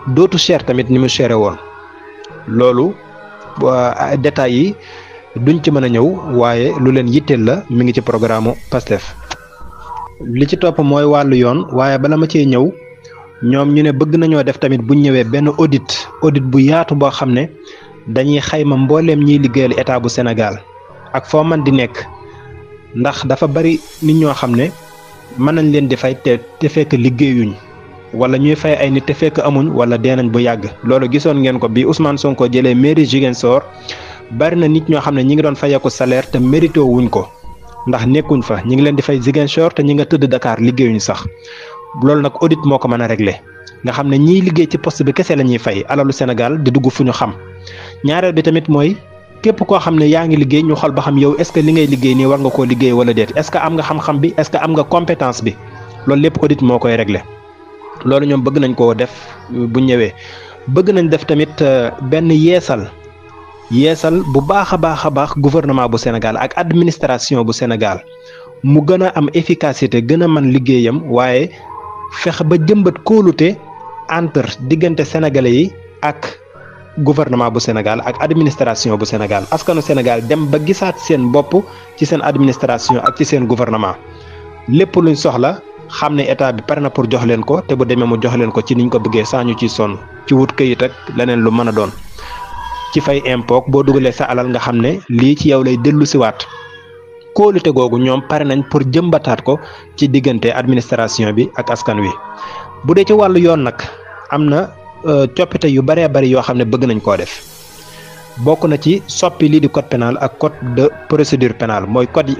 dootu cher tamit ni mu chéré woon loolu détails yi duñ ci mën a ñëw waaye lu leen yitteel la mi ngi ci programme Pastef. li ci topp mooy wàllu yoon waaye bala ma cee ñëw ñoom ñu ne bëgg nañoo def tamit buñ ñëwee benn audit bu yaatu boo xam ne dañuy xayma mbooleem ñiy liggéeyal état bu Sénégal ak foo man di nekk ndax dafa bari nit ñoo xam ne mën nañ leen di fay te fekk liggéeyuñ wala ñuy fay ay nit te fekk amuñ wala dee nañ bu yàgg loolu gisoon ngeen ko bi Ousmane Sonko jëlee mairie Ziguinchor bari na nit ñoo xam ne ñi ngi doon fayeeku salaire te mérité wuñ ko ndax nekkuñ fa ñi ngi leen di fay Ziguinchor te ñi nga tëdd Dakar liggéeyuñu sax loolu nag audit moo ko mën a régler nga xam ne ñiy liggéey ci poste bi kese la ñuy fay alalu Sénégal di dugg fu ñu xam ñaareel bi tamit mooy képp koo xam ne yaa ngi liggéey ñu xool ba xam yow est-ce que li ngay liggéey nii war nga koo liggéey wala déet est-ce que am nga xam-xam bi est-ce que am nga compétence bi loolu lépp audit moo koy régler loolu ñoom bëgg nañ koo def bu ñëwee bëgg nañ def tamit benn yeesal bu baax a baax gouvernement bu Sénégal ak administration bu Sénégal mu gën a am efficacité gën a mën liggéeyam waaye fexe ba jëmbat kóolute entre diggante sénégalais yi ak gouvernement bu Sénégal ak administration bu Sénégal askanu Sénégal dem ba gisaat seen bopp ci seen administration ak ci seen gouvernement lépp luñ soxla xam ne état bi pare na pour jox leen ko te bu demee mu jox leen ko ci niñ ko bëggee saa ñu ciy sonn ci wut këyit ak leneen lu mën a doon ci fay impôt boo dugalee sa alal nga xam ne lii ci yow lay dellu siwaat kóolute googu ñoom pare nañ pour jëmbataat ko ci diggante administration bi ak askan wi bu dee ci wàllu yoon nag am na coppite yu bëree bëri yoo xam ne bëgg nañ koo def bokk na ci soppi lii di code pénal ak code de procédure pénale mooy code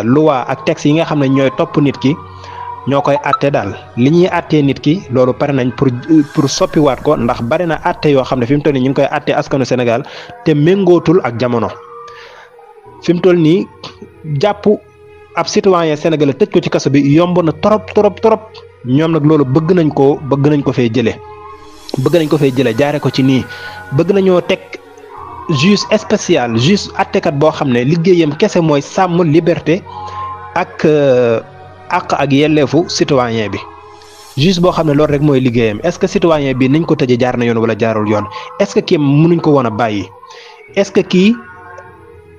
loi ak texte yi nga xam ne ñooy topp nit ki ñoo koy àtte daal li ñuy àttee nit ki loolu pare nañ pour soppiwaat ko ndax bari na àtte yoo xam ne fi mu toll nii ñu ngi koy àtte askanu Sénégal te méngootul ak jamono fi mu toll nii jàpp ab citoyen sénégalais tëj ko ci kaso bi yomb na trop ñoom nag loolu bëgg nañ ko fee jëlee jaare ko ci nii bëgg nañoo teg juge spécial juge àttekat boo xam ne liggéeyam kese mooy sàmm liberté ak àq ak yelleefu citoyen bi juge boo xam ne loolu rek mooy liggéeyam est-ce que citoyen bi niñ ko tëjee jaar na yoon wala jaarul yoon est-ce que kii mënuñ ko woon a bàyyi est-ce que kii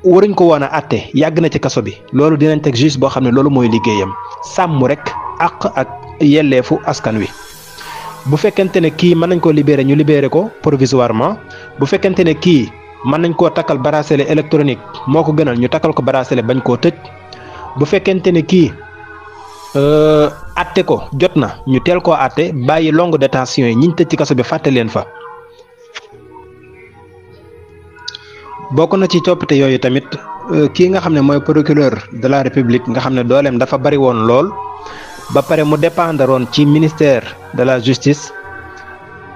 waruñ ko woon a àtte yàgg na ci kaso bi loolu dinañ teg juge boo xam ne loolu mooy liggéeyam sàmm rek àq ak yelleefu askan wi bu fekkente ne kii mën nañ koo libérer ñu libérer ko provisoirement bu fekkente ne kii mën nañ koo takkal bracelet électronique moo ko gënal ñu takkal ko bracelet bañ koo tëj bu fekkente ne kii àtte ko jot na ñu teel koo àtte bàyyi longue détention yi ñiñ tëj ci kaso bi fàtte leen fa bokk na ci coppite yooyu tamit kii nga xam ne mooy procureur de la république nga xam ne dooleem dafa bari woon lool ba pare mu dépendre woon ci ministère de la justice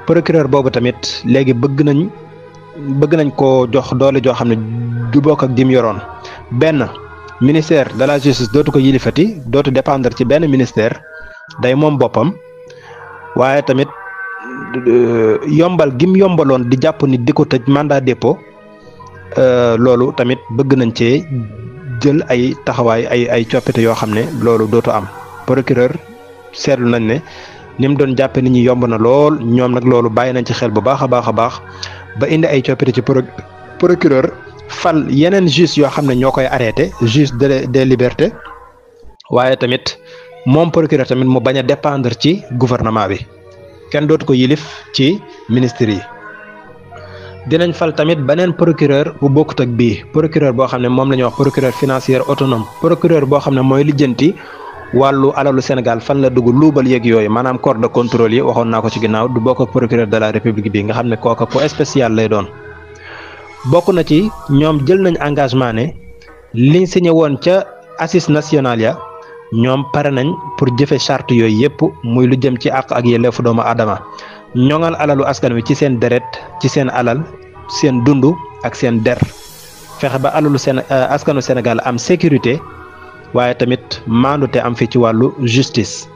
procureur boobu tamit léegi bëgg nañ koo jox doole joo xam ne du bokk ak jim yoroon benn ministère de la justice dootu ko yilifati dootu dépendre ci benn ministère day moom boppam waaye tamit yombal gim yombaloon di jàpp nit di ko tëj mandat dépôt loolu tamit bëgg nañ cee jël ay taxawaay ay coppite yoo xam ne loolu dootu am procureur seetlu nañ ne ni mu doon jàppe nit ñi yomb na lool ñoom nag loolu bàyyi nañ ci xel bu baax a baax ba indi ay coppite ci procureur fal yeneen juge yoo xam ne ñoo koy arrêté juge des libertés waaye tamit moom procureur tamit mu bañ a dépendre ci gouvernement bi kenn dootu ko yilif ci ministère yi dinañ fal tamit beneen procureur bu bokkut ak bii procureur boo xam ne moom la ñuy wax procureur financier autonome procureur boo xam ne mooy lijjanti wàllu alalu Sénégal fan la dugg luubal yeeg yooyu maanaam corps de contrôle yi waxoon naa ko ci ginnaaw du bokk ak procureur de la république bi nga xam ne kooka ku spécial lay doon bokk na ci ñoom jël nañ engagement ne liñ signé woon ca assises nationales ya ñoom pare nañ pour jëfe charte yooyu yëpp muy lu jëm ci àq ak yelleefu doomu aadama ñoŋal alalu askan wi ci seen deret ci seen alal seen dund ak seen der fexe ba alalu askanu Sénégal am sécurité waaye tamit maandute am fi ci wàllu justice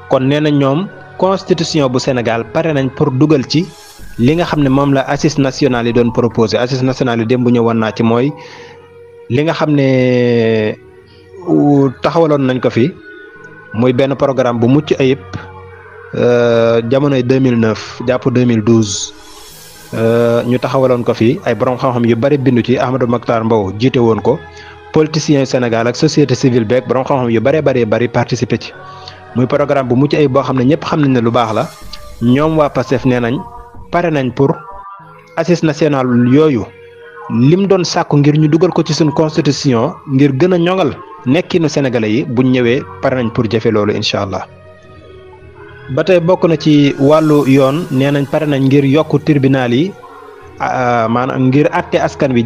kon nee na ñoom constitution bu Sénégal pare nañ pour dugal ci li nga xam ne moom la assises nationales yi doon proposé assises nationales yi démb ñëwoon naa ci mooy li nga xam ne taxawaloon nañ ko fi muy benn programme bu mucc ayib jamonoy 2009 jàpp 2012 ñu taxawaloon ko fi ay borom xam-xam yu bari bindu ci Ahmadou Makhtar Mbow jiite woon ko politiciens Sénégal ak société civile beeg borom xam-xam yu bari participer ci muy programme bu mucc ayib boo xam ne ñëpp xam nañ ne lu baax la ñoom waa Pastef nee nañ pare nañ pour assises nationales yooyu lim doon sàkku ngir ñu dugal ko ci suñ constitution ngir gën a ñoŋal nekkinu sénégalais yi buñ ñëwee pare nañ pour jëfe loolu incha allah. ba tey bokk na ci wàllu yoon nee nañ pare nañ ngir yokk tribunal yi maanaam ngir àtte askan wi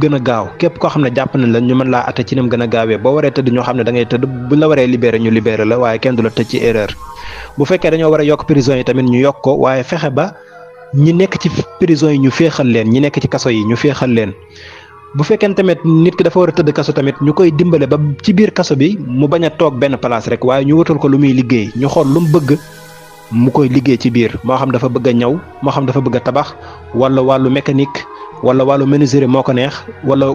gën a gaaw képp koo xam ne jàpp nañ la ñu mën laa atte ci ni mu gën a gaawee boo waree tëdd ñoo xam ne da ngay tëdd buñ la waree libéré ñu libéré la waaye kenn du la tëj ci erreur bu fekkee dañoo war a yokk prison yi tamit ñu yokk ko waaye fexe ba ñi nekk ci prison yi ñu féexal leen ñi nekk ci kaso yi ñu féexal leen bu fekkee tamit nit ki dafa war a tëdd kaso tamit ñu koy dimbale ba ci biir kaso bi mu bañ a toog benn place rek waaye ñu wutal ko lu muy liggéey ñu xool lu mu bëgg mu koy liggéey ci biir moo xam dafa bëgg a ñaw moo xam dafa bëgg a tabax wala wàllu mécanique wala wàllu menuiserie moo ko neex wala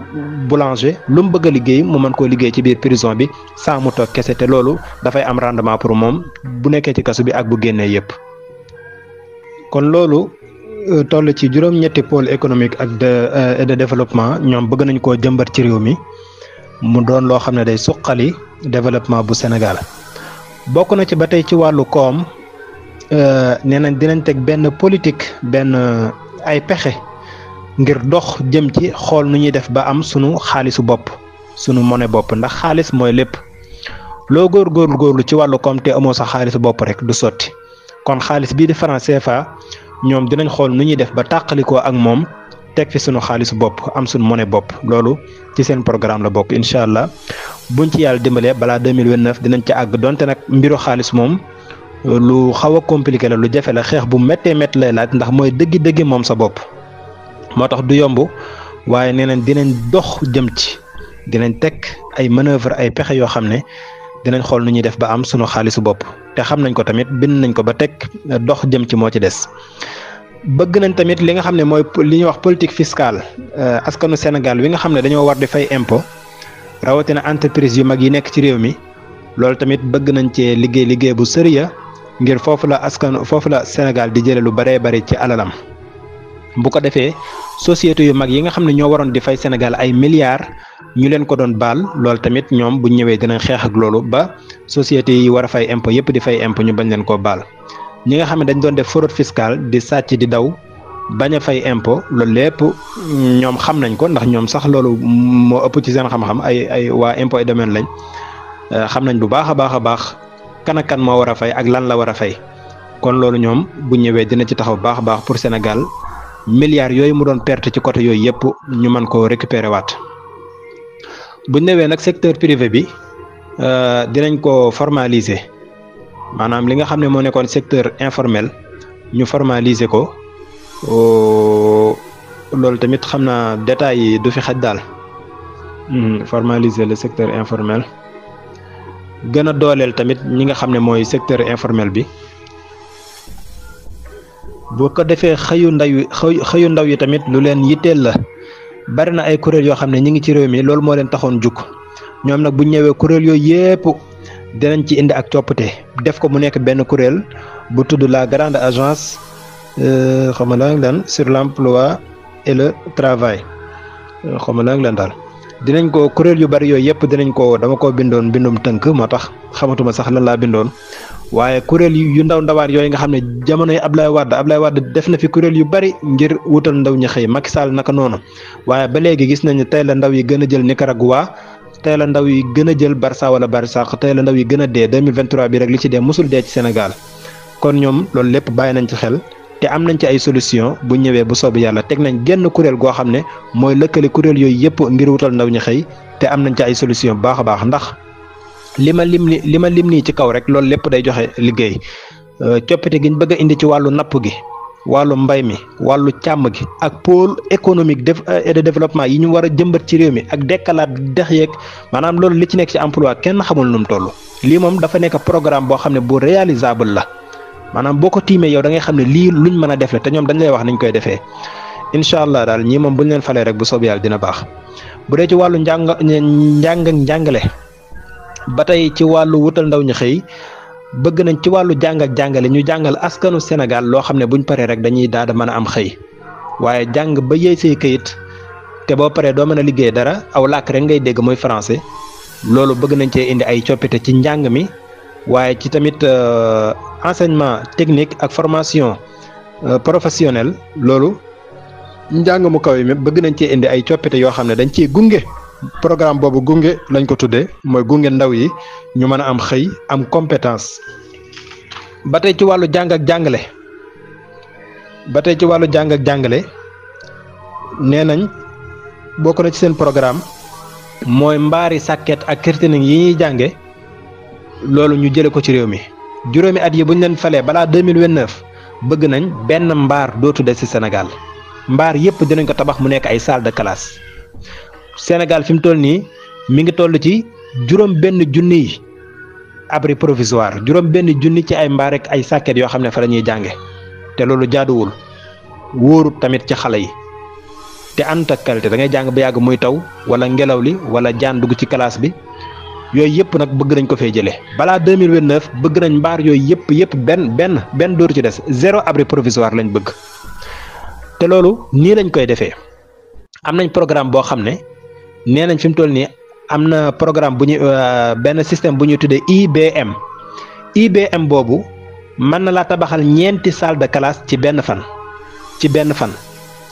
boulanger lu mu bëgg a liggéey mu mën koo liggéey ci biir prison bi saa mu toog kese te loolu dafay am rendement pour moom bu nekkee ci kaso bi ak bu génnee yépp kon loolu toll ci juróom-ñetti pôle économique ak de développement ñoom bëgg nañ koo jëmbat ci réew mi mu doon loo xam ne day suqali développement bu Sénégal bokk na ci ba tey ci wàllu koom nee nañ dinañ teg benn politique benn ay pexe ngir dox jëm ci xool nu ñuy def ba am sunu xaalisu bopp sunu monnaie bopp ndax xaalis mooy lépp loo góorgóorlu ci wàllu koom te amoo sa xaalisu bopp rek du sotti kon xaalis bii di franc CFA ñoom dinañ xool nu ñuy def ba tàqalikoo ak moom teg fi sunu xaalisu bopp am sunu monnaie bopp loolu ci seen programme la bokk incha allah buñ ci yàlla dimbalee balaa 2029 dinañ ci àgg donte nag mbiru xaalis moom lu xaw a compliqué la lu jafe la xeex bu méttee métti lay laaj ndax mooy dëggi moom sa bopp moo tax du yomb waaye nee nañ dinañ dox jëm ci dinañ teg ay manœuvre ay pexe yoo xam ne dinañ xool nu ñuy def ba am sunu xaalisu bopp te xam nañ ko tamit bind nañ ko ba teg dox jëm ci moo ci des. bëgg nañ tamit li nga xam ne mooy li ñuy wax politique fiscale askanu Sénégal wi nga xam ne dañoo war di fay impôt rawatina entreprise yu mag yi nekk ci réew mi loolu tamit bëgg nañ cee liggéey bu sérieux ngir foofu la Sénégal di jëlee lu baree bari ci alalam. bu ko defee société yu mag yi nga xam ne ñoo waroon di fay Sénégal ay milliards ñu leen ko doon baal loolu tamit ñoom bu ñëwee dinañ xeex ak loolu ba société yi war a fay impôt yépp di fay impôt ñu bañ leen koo baal ñi nga xam ne dañ doon def fraude fiscale di sàcc di daw bañ a fay impôt loolu lépp ñoom xam nañ ko ndax ñoom sax loolu moo ëpp ci seen xam-xam ay waa impôt et domaine lañ xam nañ bu baax a baax kan ak kan moo war a fay ak lan la war a fay kon loolu ñoom bu ñëwee dina ci taxaw baax a baax pour Sénégal milliards yooyu mu doon perte ci côté yooyu yëpp ñu mën koo récupérer waat bu ñëwee nag secteur privé bi dinañ ko formaliser maanaam li nga xam ne moo nekkoon secteur informel ñu formaliser ko loolu tamit xam naa détails yi du fi xaj daal formaliser le secteur informel gën a dooleel tamit ñi nga xam ne mooy secteur informel bi. boo ko defee xëyu ndaw yi tamit lu leen yitteel la bari na ay kuréel yoo xam ne ñi ngi ci réew mi loolu moo leen taxoon jug ñoom nag bu ñëwee kuréel yooyu yépp dinañ ci indi ak coppite def ko mu nekk benn kuréel bu tudd la grande agence xam nga lan sur l'emploi et le travail xam nga lan daal dinañ ko kuréel yu bari yooyu yépp dinañ ko dama ko bindoon bindum tënk moo tax xamatuma sax lan laa bindoon waaye kuréel yu ndawaan yooyu nga xam ne jamonoy Ablaye Wade def na fi kuréel yu bari ngir wutal ndaw ñi xëy Macky Sall naka noonu waaye ba léegi gis nañu tey la ndaw yi gën a jël Nicaragua tey la ndaw yi gën a jël Barça wala Barsaq tey la ndaw yi gën a dee 2023 bi rek li ci dee musul dee ci Sénégal kon ñoom loolu lépp bàyyi nañ ci xel te am nañ ci ay solution bu ñëwee bu soobi yàlla teg nañ genn kuréel goo xam ne mooy lëkkale kuréel yooyu yëpp ngir wutal ndaw ñi xëy te am nañ ci ay solution bu baax a baax ndax li ma lim nii ci kaw rek loolu lépp day joxe liggéey coppite gi ñu bëgg a indi ci wàllu napp gi wàllu mbay mi wàllu càmm gi ak pôle économique et de développement yi ñu war a jëmbat ci réew mi ak dekkalaat dex yeeg maanaam loolu li ci nekk ci emploi kenn xamul nu mu toll lii moom dafa nekk programme boo xam ne bu réalisable la maanaam boo ko tiimee yow da ngay xam ne lii luñ mën a def la te ñoom dañ lay wax niñ koy defee incha allah daal ñii moom buñ leen falee rek bu soob yàlla dina baax bu dee ci wàllu njàng ak njàngale ba tey ci wàllu wutal ndaw ñi xëy bëgg nañ ci wàllu jàng ak jàngale ñu jàngal askanu Sénégal loo xam ne buñ paree rek dañuy daal di mën a am xëy waaye jàng ba yéey say këyit te boo paree doo mën a liggéey dara aw làkk rek ngay dégg mooy français loolu bëgg nañ cee indi ay coppite ci njàng mi waaye ci tamit enseignement technique ak formation professionnelle loolu njàng mu kaw mi bëgg nañ cee indi ay coppite yoo xam ne dañ cee gunge. programme boobu gunge lañ ko tuddee mooy gunge ndaw yi ñu mën a am xëy am compétence ba tey ci wàllu jàng ak jàngale nee nañ bokk na ci seen programme mooy mbaari sàkket ak kirtining yi ñuy jànge loolu ñu jële ko ci réew mi juróomi at yi bu ñu leen falee balaa 2029 bëgg nañ benn mbaar dootu des ci Sénégal mbaar yépp dinañ ko tabax mu nekk ay salle de classe Sénégal fi mu toll nii mi ngi toll ci juróom benn junni abri provisoire juróom benn junni ci ay mbaar ak ay sàkket yoo xam ne fa la ñuy jànge te loolu jaaduwul wóorut tamit ci xale yi te ànd ak qualité da ngay jàng ba yàgg muy taw wala ngelaw li wala jaan dugg ci classe bi yooyu yëpp nag bëgg nañ ko fee jëlee balaa 2029 bëgg nañ mbaar yooyu yëpp benn dootu ci des zéro abri provisoire lañ bëgg te loolu nii lañ koy defee am nañ programme boo xam ne nee nañ fi mu toll nii am na programme bu ñu benn système bu ñuy tuddee IBM boobu mën na laa tabaxal ñeenti salle de classe ci benn fan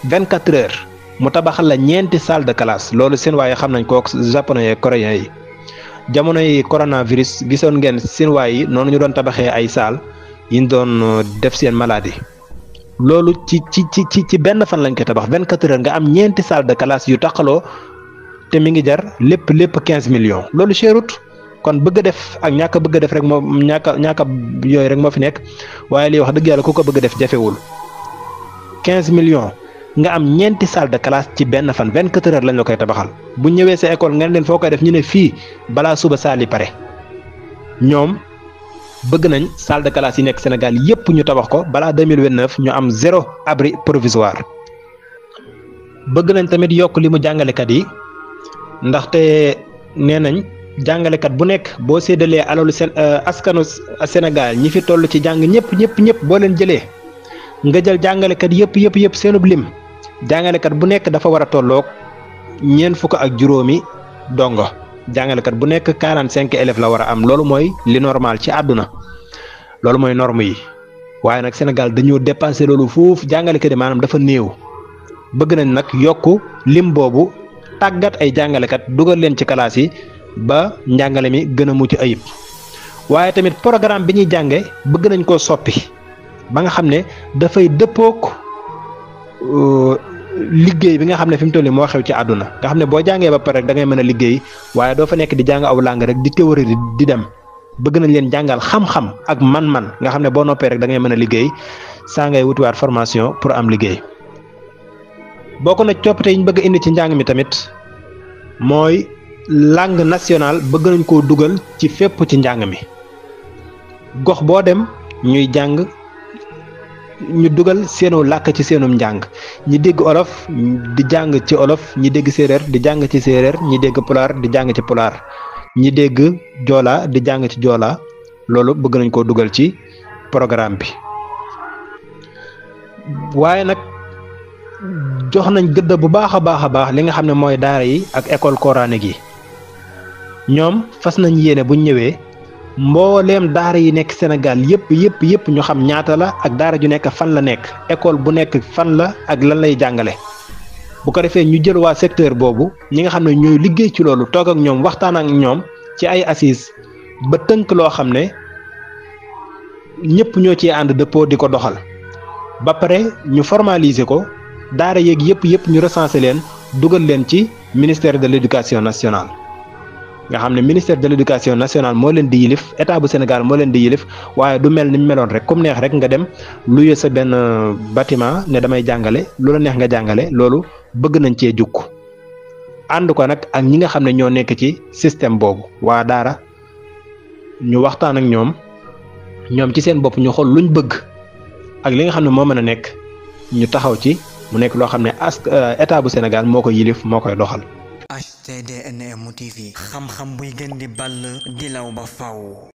24 heures mu tabaxal la ñeenti salle de classe loolu seen waaye xam nañ ko japonais yi coréens yi jamono yi coronavirus gisoon ngeen seen waay yi noonu ñu doon tabaxee ay salle yi ñu doon def seen maladie loolu ci benn fan lañ koy tabax 24 heures nga am ñeenti salle de classe yu taqaloo te mi ngi jar lépp 15 millions loolu cherut kon bëgg a def ak ñàkk a bëgg a def rek moo ñàkk yooyu rek moo fi nekk waaye lii wax dëgg yàlla ku ko bëgg a def jafewul 15 millions nga am ñeenti salle de classe ci benn fan 24 heures lañ la koy tabaxal bu ñëwee sa école nga leen foo koy def ñu ne fii balaa suba salle yi pare ñoom bëgg nañ salle de classe yi nekk Sénégal yépp ñu tabax ko balaa 2029 ñu am zéro abri provisoire bëgg nañ tamit yokk li mu jàngalekat yi ndaxte nee nañ jàngalekat bu nekk boo séddalee alalu askanu Sénégal ñi fi toll ci jàng ñëpp boo leen jëlee nga jël jàngalekat yëpp seenub lim jàngalekat bu nekk dafa war a tolloog ñeent fukk ak juróomi dongo jàngalekat bu nekk 45 élèves la war a am loolu mooy li normal ci àdduna loolu mooy norme yi waaye nag Sénégal dañoo dépassé loolu foofu jàngalekat yi maanaam dafa néew bëgg nañ nag yokk lim boobu tàggat ay jàngalekat dugal leen ci classe yi ba njàngale mi gën a mucc ayib waaye tamit programme bi ñuy jànge bëgg nañ koo soppi ba nga xam ne dafay dëppook liggéey bi nga xam ne fi mu toll nii moo xew ci àdduna nga xam ne boo jàngee ba pare rek da ngay mën a liggéey waaye doo fa nekk di jàng aw làng rek di théorie di dem bëgg nañ leen jàngal xam-xam ak man-man nga xam ne boo noppee rek da ngay mën a liggéey saa ngay wutiwaat formation pour am liggéey bokk na coppite yi ñu bëgg indi ci njàng mi tamit mooy langue nationale bëgg nañ koo dugal ci fépp ci njàng mi gox boo dem ñuy jàng ñu dugal seenu làkk ci seenum njàng ñi dégg olof di jàng ci olof ñi dégg séeréer di jàng ci séeréer ñi dégg pulaar di jàng ci pulaar ñi dégg joola di jàng ci joola loolu bëgg nañ koo dugal ci programme bi waaye nag jox nañ gëdd bu baax a baax li nga xam ne mooy daara yi ak école coranique yi ñoom fas nañ yéene buñ ñëwee mbooleem daara yi nekk Sénégal yëpp ñu xam ñaata la ak daara ju nekk fan la nekk école bu nekk fan la ak lan lay jàngale bu ko defee ñu jël waa secteur boobu ñi nga xam ne ñooy liggéey ci loolu toog ak ñoom waxtaan ak ñoom ci ay assises ba tënk loo xam ne ñëpp ñoo ciy ànd dëppoo di ko doxal ba pare ñu formaliser ko daara yeeg yëpp ñu recenser leen dugal leen ci ministère de l'éducation nationale nga xam ne ministère de l'éducation nationale moo leen di yilif état bu Sénégal moo leen di yilif waaye du mel ni mu meloon rek comme neex rek nga dem luye sa benn bâtiment ne damay jàngale lu la neex nga jàngale loolu bëgg nañ cee jukk ànd ko nag ak ñi nga xam ne ñoo nekk ci système boobu waa daara ñu waxtaan ak ñoom ci seen bopp ñu xool luñ bëgg ak li nga xam ne moo mën a nekk ñu taxaw ci mu nekk loo xam ne état bu Sénégal moo koy yilif moo koy doxal. HTDNM TV xam-xam buy gën di ball di law ba faw